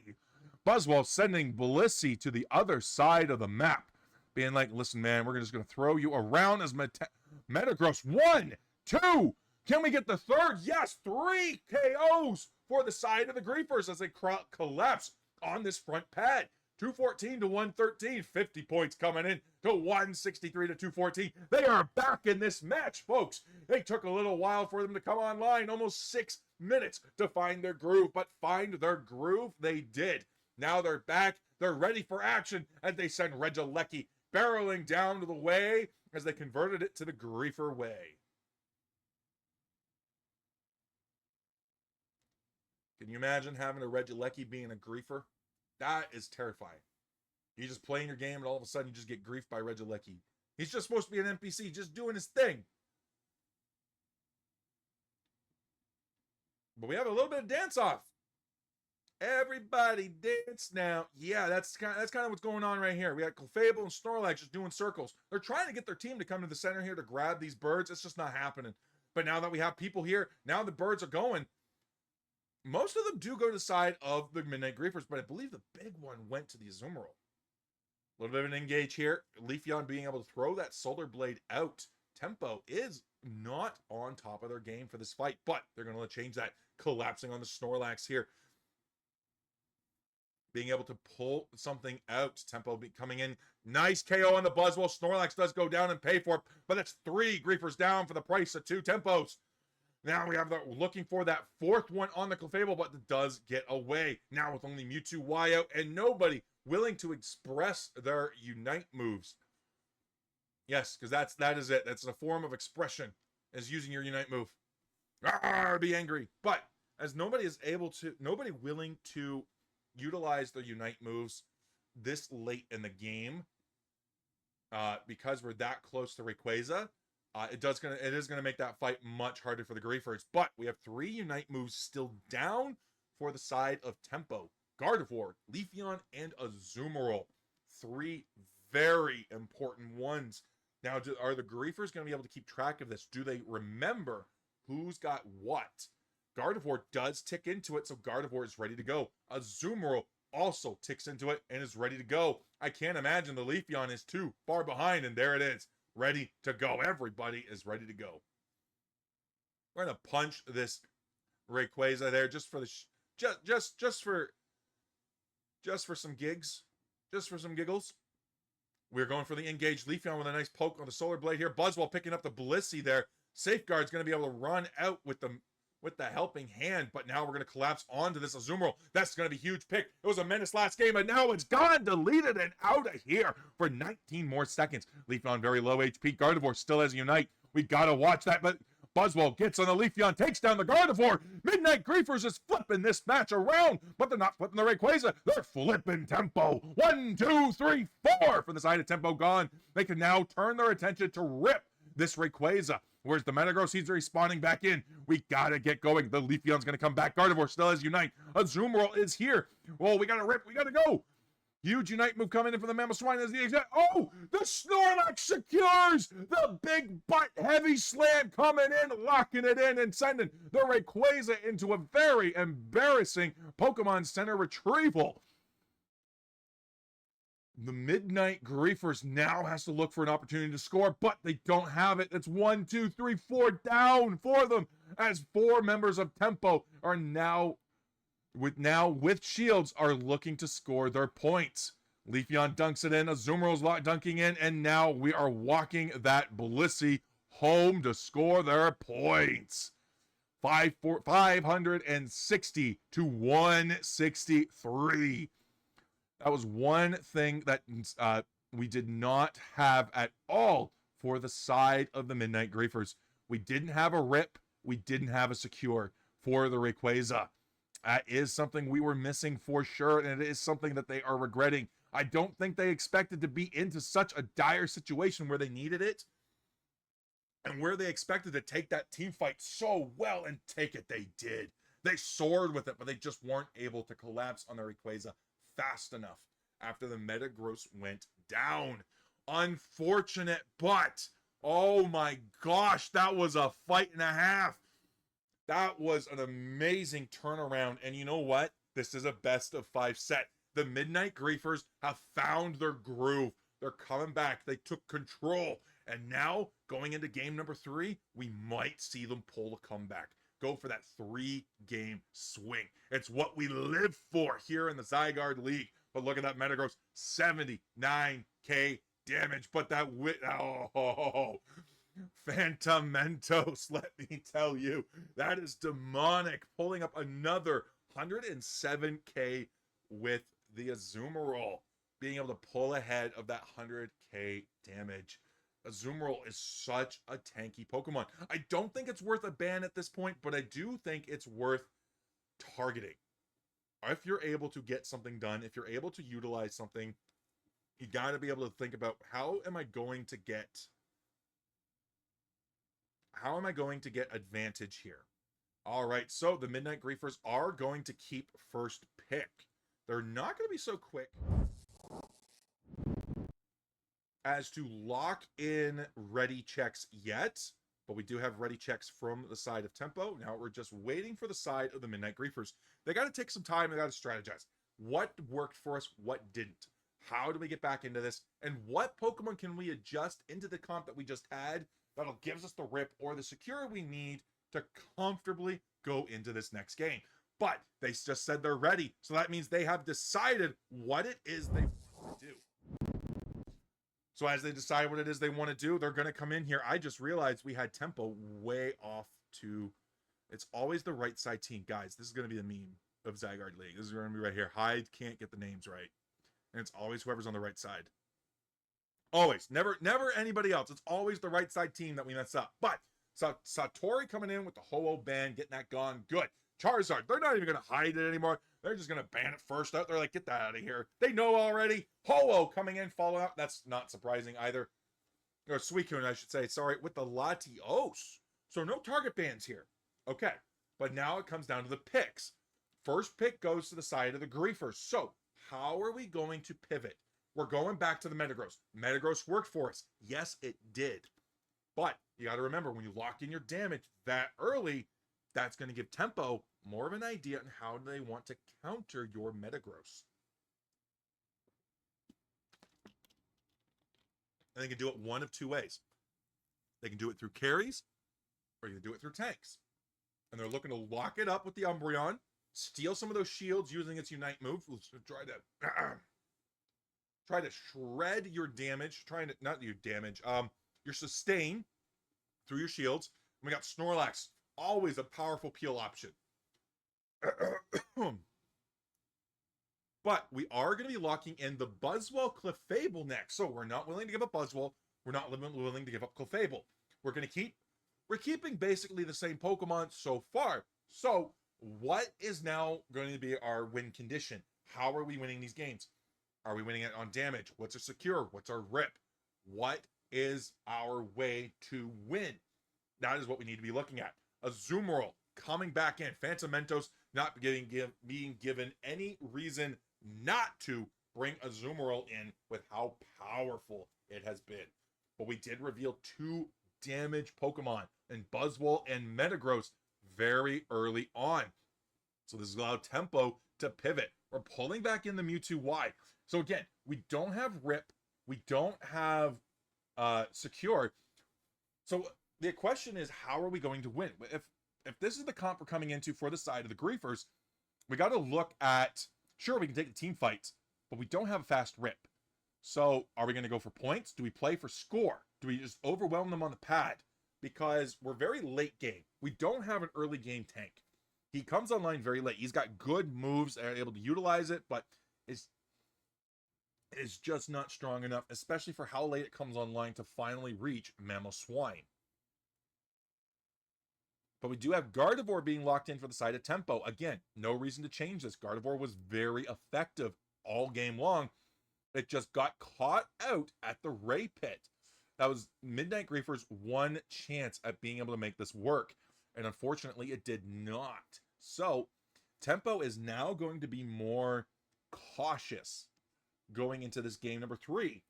Buzzwole sending Blissey to the other side of the map, being like, listen, man, we're just going to throw you around as Metagross. 1, 2. Can we get the third? Yes, 3 KOs for the side of the Griefers as they collapse on this front pad. 214 to 113, 50 points coming in to 163 to 214. They are back in this match, folks. They took a little while for them to come online, almost 6 minutes to find their groove, but find their groove they did. Now they're back. They're ready for action as they send Regieleki barreling down to the way as they converted it to the Griefer way. Can you imagine having a Regieleki being a Griefer? That is terrifying. You just playing your game and all of a sudden you just get griefed by Regieleki. He's just supposed to be an NPC, just doing his thing. But we have a little bit of dance off. Everybody dance now. Yeah, that's kind of what's going on right here. We got Clefable and Snorlax just doing circles. They're trying to get their team to come to the center here to grab these birds. It's just not happening. But now that we have people here, now the birds are going. Most of them do go to the side of the Midnight Griefers, but I believe the big one went to the Azumarill. A little bit of an engage here. Leafeon being able to throw that Solar Blade out. Tempo is not on top of their game for this fight, but they're going to change that. Collapsing on the Snorlax here. Being able to pull something out. Tempo coming in. Nice KO on the Buzzwole. Snorlax does go down and pay for it, but that's 3 Griefers down for the price of 2 Tempos. Now we have looking for that 4th one on the Clefable, but it does get away. Now with only Mewtwo Y out and nobody willing to express their Unite moves. Yes, because that is it. That's a form of expression, is using your Unite move. Be angry. But as nobody willing to utilize their Unite moves this late in the game, because we're that close to Rayquaza, it is gonna make that fight much harder for the Griefers. But we have 3 Unite moves still down for the side of Tempo. Gardevoir, Leafeon, and Azumarill. 3 very important ones. Now, are the Griefers going to be able to keep track of this? Do they remember who's got what? Gardevoir does tick into it, so Gardevoir is ready to go. Azumarill also ticks into it and is ready to go. I can't imagine the Leafeon is too far behind, and there it is, ready to go. Everybody is ready to go. We're gonna punch this Rayquaza there just for the just for some gigs, just for some giggles. We're going for the engaged Leafeon with a nice poke on the Solar Blade here. Buzzwole picking up the Blissey there. Safeguard's going to be able to run out with the helping hand, but now we're going to collapse onto this Azumarill. That's going to be a huge pick. It was a menace last game, and now it's gone, deleted, and out of here for 19 more seconds. Leafeon very low HP. Gardevoir still has Unite. We got to watch that, but Buzzwole gets on the Leafeon, takes down the Gardevoir. Midnight Griefers is flipping this match around, but they're not flipping the Rayquaza. They're flipping Tempo. 1, 2, 3, 4 from the side of Tempo gone. They can now turn their attention to rip this Rayquaza. Where's the Metagross? He's respawning back in. We gotta get going. The Leafeon's gonna come back. Gardevoir still has Unite. Azumarill is here. Well, we gotta rip. We gotta go. Huge Unite move coming in from the Mamoswine as the exact. Oh, the Snorlax secures the big butt heavy slam coming in, locking it in and sending the Rayquaza into a very embarrassing Pokemon Center retrieval. The Midnight Griefers now has to look for an opportunity to score, but they don't have it. It's 1, 2, 3, 4 down for them as 4 members of Tempo are now with shields are looking to score their points. Leafeon dunks it in, Azumarill's dunking in, and now we are walking that Blissey home to score their points. 560 to 163. That was one thing that we did not have at all for the side of the Midnight Griefers. We didn't have a rip. We didn't have a secure for the Rayquaza. That is something we were missing for sure, and it is something that they are regretting. I don't think they expected to be into such a dire situation where they needed it and where they expected to take that team fight so well and take it. They did. They soared with it, but they just weren't able to collapse on the Rayquaza fast enough after the Metagross went down. Unfortunate, but oh my gosh, that was a fight and a half. That was an amazing turnaround. And you know what? This is a best of 5 set. The Midnight Griefers have found their groove. They're coming back. They took control. And now, going into game number 3, we might see them pull a comeback. Go for that 3-game swing. It's what we live for here in the Zygarde League. But look at that Metagross, 79k damage. But that Phantom Mentos, let me tell you, that is demonic. Pulling up another 107k with the Azumarill, being able to pull ahead of that 100k damage. Azumarill is such a tanky Pokemon. I don't think it's worth a ban at this point, but I do think it's worth targeting. If you're able to get something done, if you're able to utilize something, you got to be able to think about how am I going to get advantage here? All right, so the Midnight Griefers are going to keep first pick. They're not going to be so quick as to lock in ready checks yet, but we do have ready checks from the side of Tempo. Now we're just waiting for the side of the Midnight Griefers. They got to take some time. They got to strategize. What worked for us? What didn't? How do we get back into this? And what Pokemon can we adjust into the comp that we just had that'll give us the rip or the secure we need to comfortably go into this next game? But they just said they're ready. So that means they have decided what it is they want to do. So as they decide what it is they want to do, they're going to come in here. I just realized we had Tempo way off to... It's always the right side team. Guys, this is going to be the meme of Zygarde League. This is going to be right here. Hyde can't get the names right. And it's always whoever's on the right side. Always. Never anybody else. It's always the right side team that we mess up. But Satori coming in with the Ho-Oh band, getting that gone. Good. Charizard, they're not even going to hide it anymore. They're just going to ban it first out. They're like, get that out of here. They know already. Ho-Oh coming in, following up. That's not surprising either. Or Suicune, I should say. Sorry, with the Latios. So no target bans here. Okay, but now it comes down to the picks. First pick goes to the side of the Griefers. So how are we going to pivot? We're going back to the Metagross. Metagross worked for us. Yes, it did. But you got to remember, when you lock in your damage that early, that's going to give Tempo more of an idea on how they want to counter your Metagross. And they can do it one of two ways. They can do it through carries, or you can do it through tanks. And they're looking to lock it up with the Umbreon, steal some of those shields using its Unite move. Let's try to shred your damage, not your damage, your sustain through your shields. And we got Snorlax, always a powerful peel option. But we are going to be locking in the Buzzwole Clefable next. So we're not willing to give up Buzzwole. We're not willing to give up Clefable. We're keeping basically the same Pokemon so far. So what is now going to be our win condition? How are we winning these games? Are we winning it on damage? What's our secure? What's our rip? What is our way to win? That is what we need to be looking at. Azumarill coming back in. Phantom Mentos not being given any reason not to bring Azumarill in with how powerful it has been. But we did reveal 2 damage Pokemon in Buzzwole and Metagross very early on. So this allowed Tempo to pivot. We're pulling back in the Mewtwo Y. So again, we don't have Rip. We don't have Secure. So the question is, how are we going to win? If this is the comp we're coming into for the side of the Griefers, we got to look at, sure, we can take the team fights, but we don't have a fast Rip. So are we going to go for points? Do we play for score? Do we just overwhelm them on the pad? Because we're very late game. We don't have an early game tank. He comes online very late. He's got good moves and are able to utilize it, but is just not strong enough, especially for how late it comes online to finally reach Mamoswine. But we do have Gardevoir being locked in for the side of Tempo. Again, no reason to change this. Gardevoir was very effective all game long. It just got caught out at the Ray Pit. That was Midnight Griefers' one chance at being able to make this work. And unfortunately, it did not. So, Tempo is now going to be more cautious going into this game number 3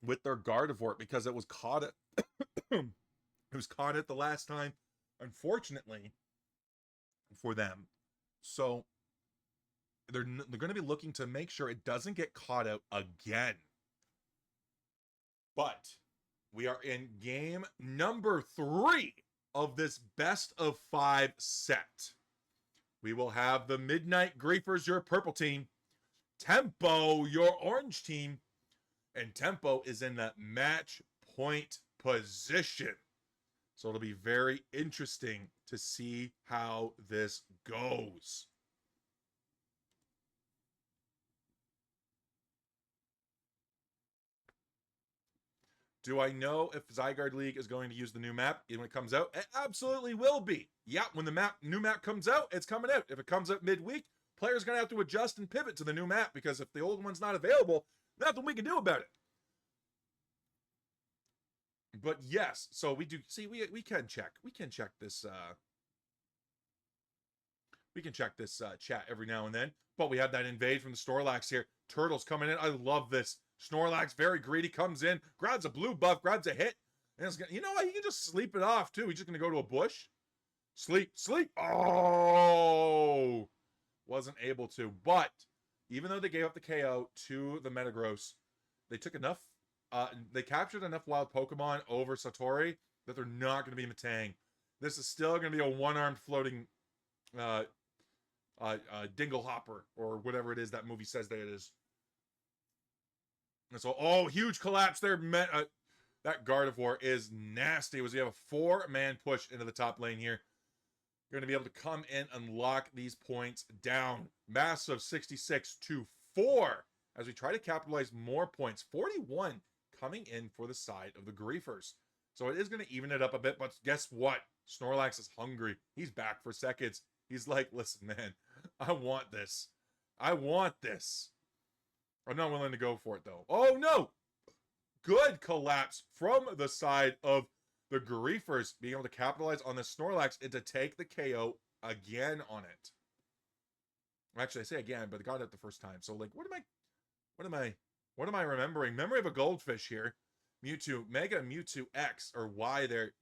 with their Gardevoir, because it was caught at it was caught at the last time, unfortunately for them. So they're going to be looking to make sure it doesn't get caught out again. But we are in game number 3 of this best of 5 set. We will have the Midnight Griefers, your purple team, Tempo, your orange team, and Tempo is in the match point position. So it'll be very interesting to see how this goes. Do I know if Zygarde League is going to use the new map when it comes out? It absolutely will be. Yeah, when the new map comes out, it's coming out. If it comes out midweek, players are going to have to adjust and pivot to the new map, because if the old one's not available, nothing we can do about it. But yes, so we do see we can check. We can check this chat every now and then. But we have that invade from the Snorlax here. Turtles coming in. I love this. Snorlax, very greedy, comes in, grabs a blue buff, grabs a hit. And it's gonna, you know what? He can just sleep it off too. He's just gonna go to a bush. Sleep. Oh, wasn't able to. But even though they gave up the KO to the Metagross, they took enough. They captured enough wild Pokemon over Satori that they're not going to be Matang. This is still going to be a one-armed floating dingle hopper, or whatever it is that movie says that it is. And so, huge collapse there. That Gardevoir is nasty. We have a 4-man push into the top lane here. You're going to be able to come in and lock these points down. Massive 66-4 as we try to capitalize more points. 41 coming in for the side of the Griefers. So it is going to even it up a bit, but guess what? Snorlax is hungry. He's back for seconds. He's like, listen, man, I want this. I want this. I'm not willing to go for it, though. Oh, no! Good collapse from the side of the Griefers, being able to capitalize on the Snorlax and to take the KO again on it. Actually, I say again, but they got it the first time. So, like, what am I remembering? Memory of a Goldfish here. Mewtwo, Mega Mewtwo X, or Y, they're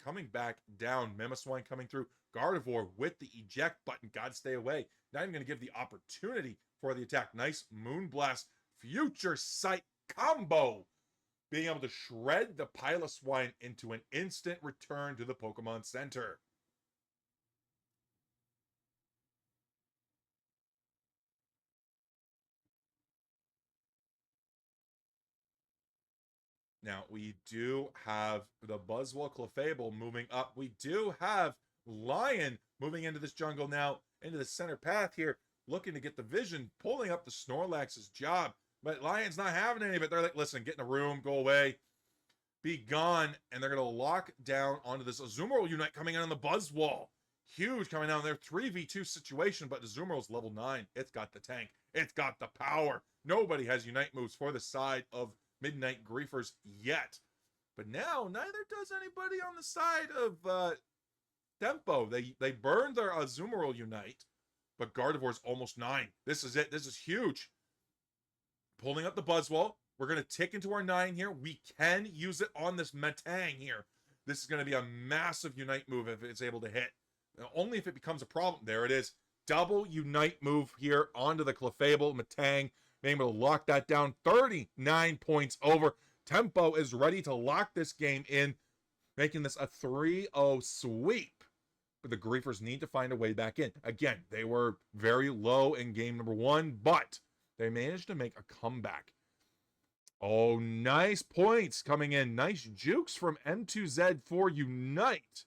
coming back down. Mamoswine coming through. Gardevoir with the eject button. Gotta stay away. Not even going to give the opportunity for the attack. Nice Moonblast. Future Sight combo. Being able to shred the Piloswine into an instant return to the Pokemon Center. Now, we do have the Buzzwole Clefable moving up. We do have Lion moving into this jungle now, into the center path here, looking to get the vision, pulling up the Snorlax's job. But Lion's not having any of it. They're like, listen, get in a room, go away, be gone. And they're going to lock down onto this Azumarill Unite coming in on the Buzzwole. Huge coming down there. 3v2 situation, but Azumarill's level 9. It's got the tank. It's got the power. Nobody has Unite moves for the side of Midnight Griefers yet. But now, neither does anybody on the side of Tempo. They burned their Azumarill Unite, but Gardevoir's almost 9. This is it. This is huge. Pulling up the Buzzwole. We're going to tick into our 9 here. We can use it on this Metang here. This is going to be a massive Unite move if it's able to hit. Now, only if it becomes a problem. There it is. Double Unite move here onto the Clefable. Metang being able to lock that down. 39 points over. Tempo is ready to lock this game in, making this a 3-0 sweep. But the Griefers need to find a way back in. Again, they were very low in game number 1, but they managed to make a comeback. Oh, nice points coming in. Nice jukes from M2Z for Unite.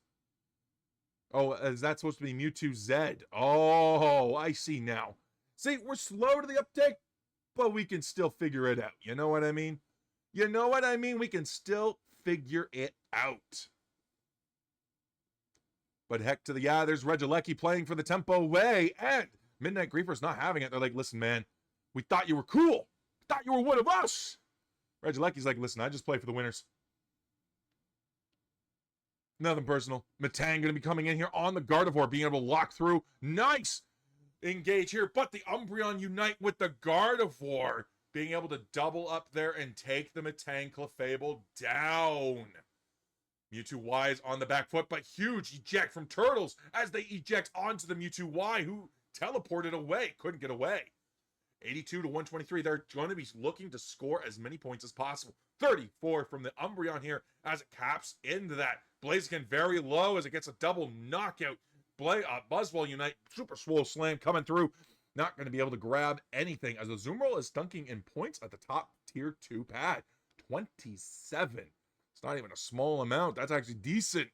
Oh, is that supposed to be Mewtwo Z? Oh, I see now. See, we're slow to the uptake, but we can still figure it out. You know what I mean? You know what I mean? We can still figure it out. But heck to the yeah, there's Regieleki playing for the Tempo way, and Midnight Griefer's not having it. They're like, listen, man, we thought you were cool. We thought you were one of us. Regieleki's like, listen, I just play for the winners. Nothing personal. Metang going to be coming in here on the Gardevoir, being able to lock through. Nice engage here, but the Umbreon Unite with the Gardevoir, being able to double up there and take the Metang Clefable down. Mewtwo Y is on the back foot, but huge eject from Turtles as they eject onto the Mewtwo Y, who teleported away, couldn't get away. 82 to 123. They're going to be looking to score as many points as possible. 34 from the Umbreon here as it caps into that. Blaziken very low as it gets a double knockout. Buzzwole Unite, Super Swole Slam coming through. Not going to be able to grab anything as Azumarill is dunking in points at the top tier 2 pad. 27. It's not even a small amount. That's actually decent.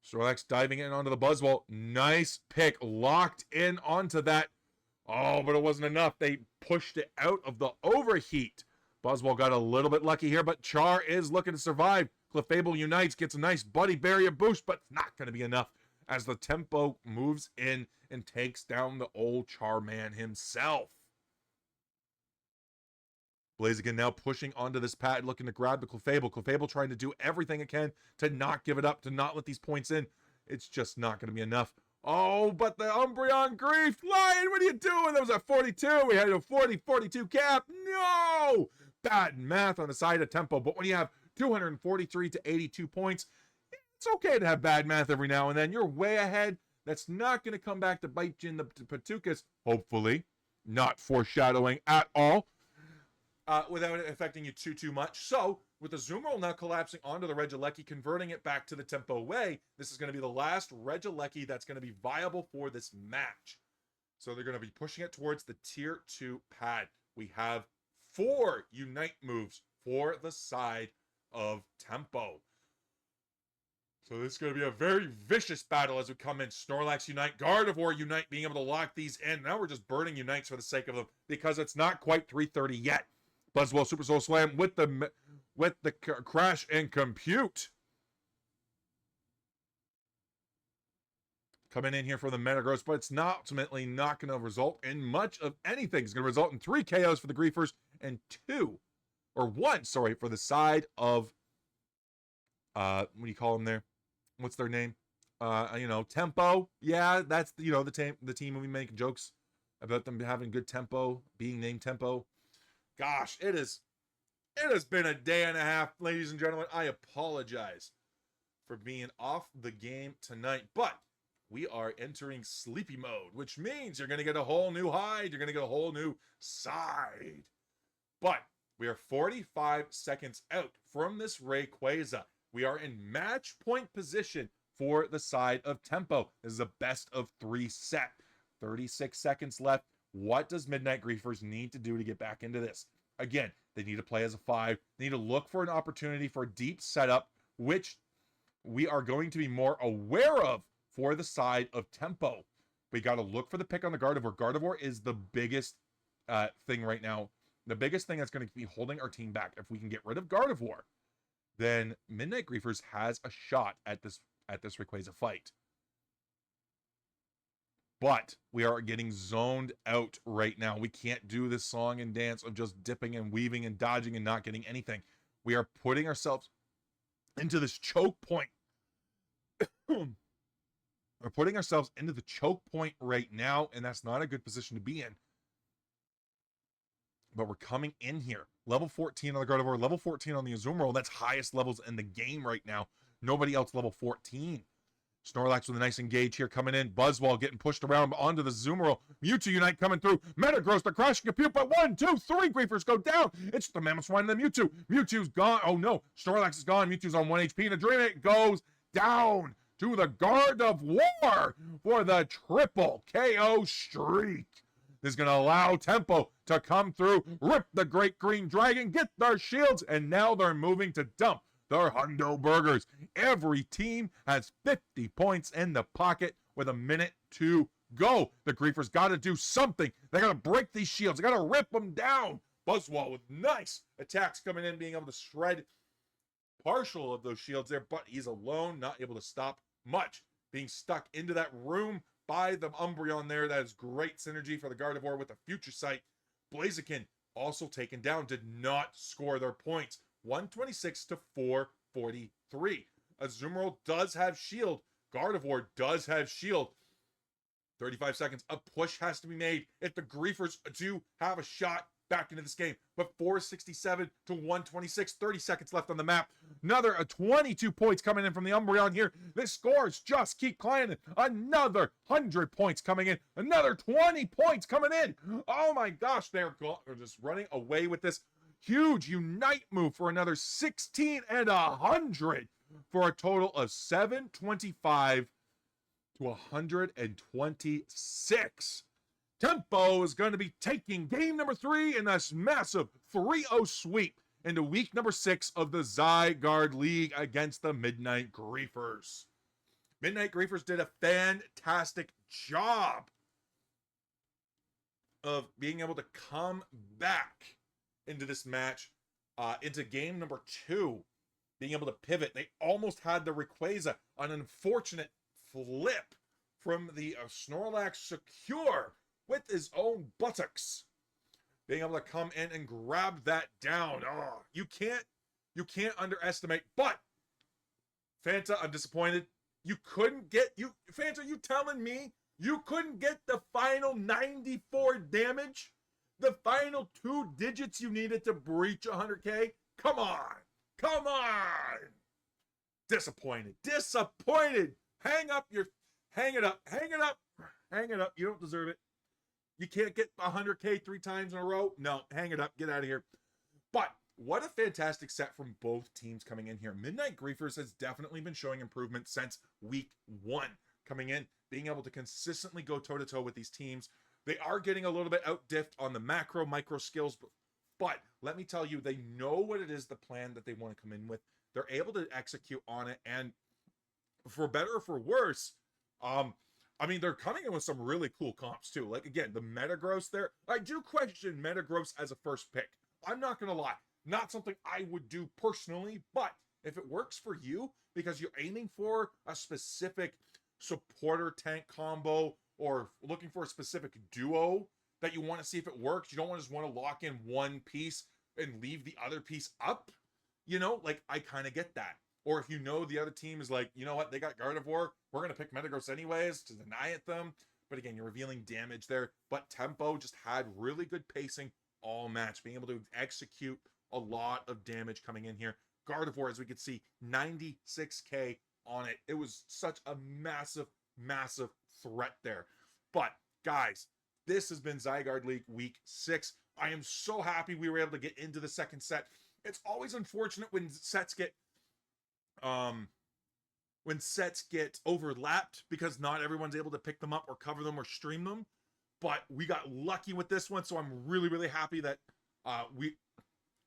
Snorlax diving in onto the Buzzwole. Nice pick. Locked in onto that. Oh, but it wasn't enough. They pushed it out of the overheat. Buzzwole got a little bit lucky here, but Char is looking to survive. Clefable Unites, gets a nice Buddy Barrier boost, but it's not going to be enough as the Tempo moves in and takes down the old Charman himself. Blaziken now pushing onto this pad, looking to grab the Clefable. Clefable trying to do everything it can to not give it up, to not let these points in. It's just not going to be enough. Oh, but the Umbreon Grief. Lion, what are you doing? That was at 42. We had a 40-42 cap. No! Bad math on the side of Tempo. But when you have 243 to 82 points, it's okay to have bad math every now and then. You're way ahead. That's not going to come back to bite you in the Patukas. Hopefully. Not foreshadowing at all. Without it affecting you too much. So, with the Azumarill now collapsing onto the Regieleki, converting it back to the Tempo way, this is going to be the last Regieleki that's going to be viable for this match. So they're going to be pushing it towards the tier 2 pad. We have 4 Unite moves for the side of Tempo. So this is going to be a very vicious battle as we come in. Snorlax Unite, Gardevoir Unite, being able to lock these in. Now we're just burning Unites for the sake of them because it's not quite 330 yet. Buzzwole Super Soul Slam with the crash and compute. coming in here for the Metagross, but it's not ultimately not going to result in much of anything. It's going to result in 3 KOs for the Griefers and 1 for the side of, what do you call them there? What's their name? Tempo. Yeah, that's, the team we make jokes about them having good tempo, being named Tempo. Gosh, it has been a day and a half, ladies and gentlemen. I apologize for being off the game tonight, but we are entering sleepy mode, which means you're going to get a whole new hide. You're going to get a whole new side. But we are 45 seconds out from this Rayquaza. We are in match point position for the side of Tempo. This is a best of 3 set. 36 seconds left. What does Midnight Griefers need to do to get back into this? Again, they need to play as a 5. They need to look for an opportunity for a deep setup, which we are going to be more aware of for the side of Tempo. We got to look for the pick on the Gardevoir. Gardevoir is the biggest thing right now. The biggest thing that's going to be holding our team back. If we can get rid of Gardevoir, then Midnight Griefers has a shot at this Rayquaza fight. But we are getting zoned out right now. We can't do this song and dance of just dipping and weaving and dodging and not getting anything. We are putting ourselves into this choke point. We're putting ourselves into the choke point right now, and that's not a good position to be in. But we're coming in here. Level 14 on the Gardevoir, level 14 on the Azumarill. That's highest levels in the game right now. Nobody else level 14. Snorlax with a nice engage here coming in. Buzzwole getting pushed around onto the Azumarill. Mewtwo Unite coming through. Metagross, the crashing compute, but 1, 2, 3 Griefers go down. It's the Mammothswine and the Mewtwo. Mewtwo's gone. Oh no, Snorlax is gone. Mewtwo's on 1 HP, and a Drainite goes down to the Gardevoir for the triple KO streak. This is going to allow Tempo to come through, rip the Great Green Dragon, get their shields, and now they're moving to dump their Hundo Burgers. Every team has 50 points in the pocket with a minute to go. The Griefers got to do something. They got to break these shields. They got to rip them down. Buzzwole with nice attacks coming in, being able to shred partial of those shields there, but he's alone, not able to stop much. Being stuck into that room by the Umbreon there. That is great synergy for the Gardevoir with the Future Sight. Blaziken also taken down, did not score their points. 126 to 443. Azumarill does have shield. Gardevoir does have shield. 35 seconds. A push has to be made if the Griefers do have a shot back into this game. But 467 to 126. 30 seconds left on the map. Another 22 points coming in from the Umbreon here. The scores just keep climbing. Another 100 points coming in. Another 20 points coming in. Oh my gosh, they're just running away with this. Huge Unite move for another 16 and 100 for a total of 725 to 126. Tempo is going to be taking game number 3 in this massive 3-0 sweep into week number 6 of the Zygarde League against the Midnight Griefers. Midnight Griefers did a fantastic job of being able to come back into this match, into game number 2, being able to pivot. They almost had the Rayquaza, an unfortunate flip from the Snorlax secure with his own buttocks, being able to come in and grab that down. Oh, you can't underestimate. But Fanta, I'm disappointed. You couldn't get Fanta. You telling me you couldn't get the final 94 damage, the final 2 digits you needed to breach 100K? Come on. Disappointed. Hang it up. You don't deserve it. You can't get 100K 3 times in a row. No, hang it up. Get out of here. But what a fantastic set from both teams coming in here. Midnight Griefers has definitely been showing improvement since week 1. Coming in, being able to consistently go toe-to-toe with these teams. They are getting a little bit outdiffed on the micro skills. But let me tell you, they know what it is, the plan that they want to come in with. They're able to execute on it. And for better or for worse, they're coming in with some really cool comps too. Like, again, the Metagross there. I do question Metagross as a first pick. I'm not going to lie. Not something I would do personally, but if it works for you because you're aiming for a specific supporter tank combo or looking for a specific duo that you want to see if it works. You don't just want to lock in one piece and leave the other piece up. You know, like, I kind of get that. Or if you know the other team is like, you know what, they got Gardevoir, we're going to pick Metagross anyways to deny it them. But again, you're revealing damage there. But Tempo just had really good pacing all match, being able to execute a lot of damage coming in here. Gardevoir, as we could see, 96k on it. It was such a massive, massive threat there. But guys, this has been Zygarde League Week 6. I am so happy we were able to get into the second set. It's always unfortunate when sets get overlapped because not everyone's able to pick them up or cover them or stream them. But we got lucky with this one, so I'm really, really happy that we,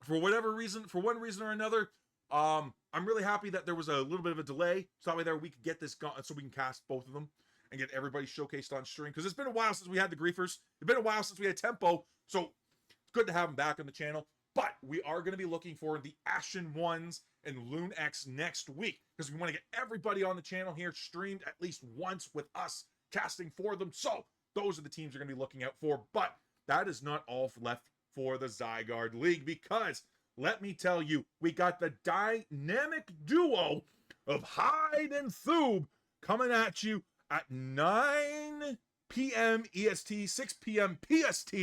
for whatever reason, for one reason or another, I'm really happy that there was a little bit of a delay, so that way we could get this gone, so we can cast both of them and get everybody showcased on stream. Because it's been a while since we had the Griefers. It's been a while since we had Tempo, so it's good to have them back on the channel. But we are going to be looking for the Ashen Ones and Loon X next week, because we want to get everybody on the channel here streamed at least once with us casting for them. So those are the teams you're going to be looking out for. But that is not all left for the Zygarde League, because let me tell you, we got the dynamic duo of Hyde and Thoob coming at you at 9 p.m. EST, 6 p.m. PST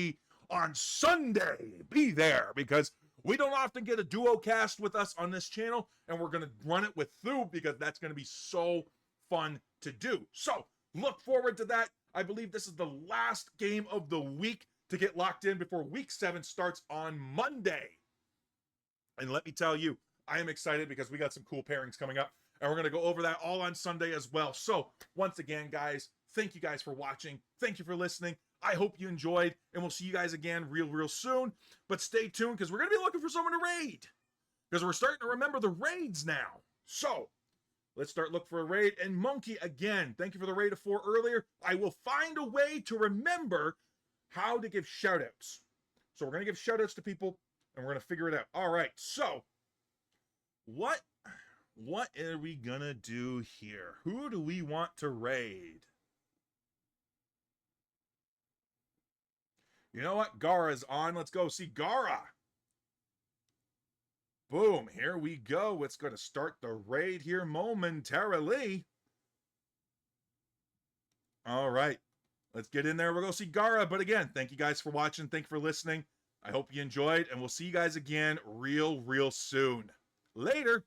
on Sunday. Be there, because we don't often get a duo cast with us on this channel, and we're going to run it with Thoob because that's going to be so fun to do. So look forward to that. I believe this is the last game of the week to get locked in before week 7 starts on Monday. And let me tell you, I am excited because we got some cool pairings coming up, and we're going to go over that all on Sunday as well. So once again, guys, thank you guys for watching. Thank you for listening. I hope you enjoyed, and we'll see you guys again real soon. But stay tuned, because we're going to be looking for someone to raid, because we're starting to remember the raids now. So let's start looking for a raid. And Monkey, again, thank you for the raid of 4 earlier. I will find a way to remember how to give shoutouts. So we're going to give shoutouts to people, and we're going to figure it out. All right, so what are we going to do here? Who do we want to raid? You know what? Gara's on. Let's go see Gara. Boom. Here we go. It's going to start the raid here momentarily. All right. Let's get in there. We'll go see Gara. But again, thank you guys for watching. Thank you for listening. I hope you enjoyed, and we'll see you guys again real soon. Later.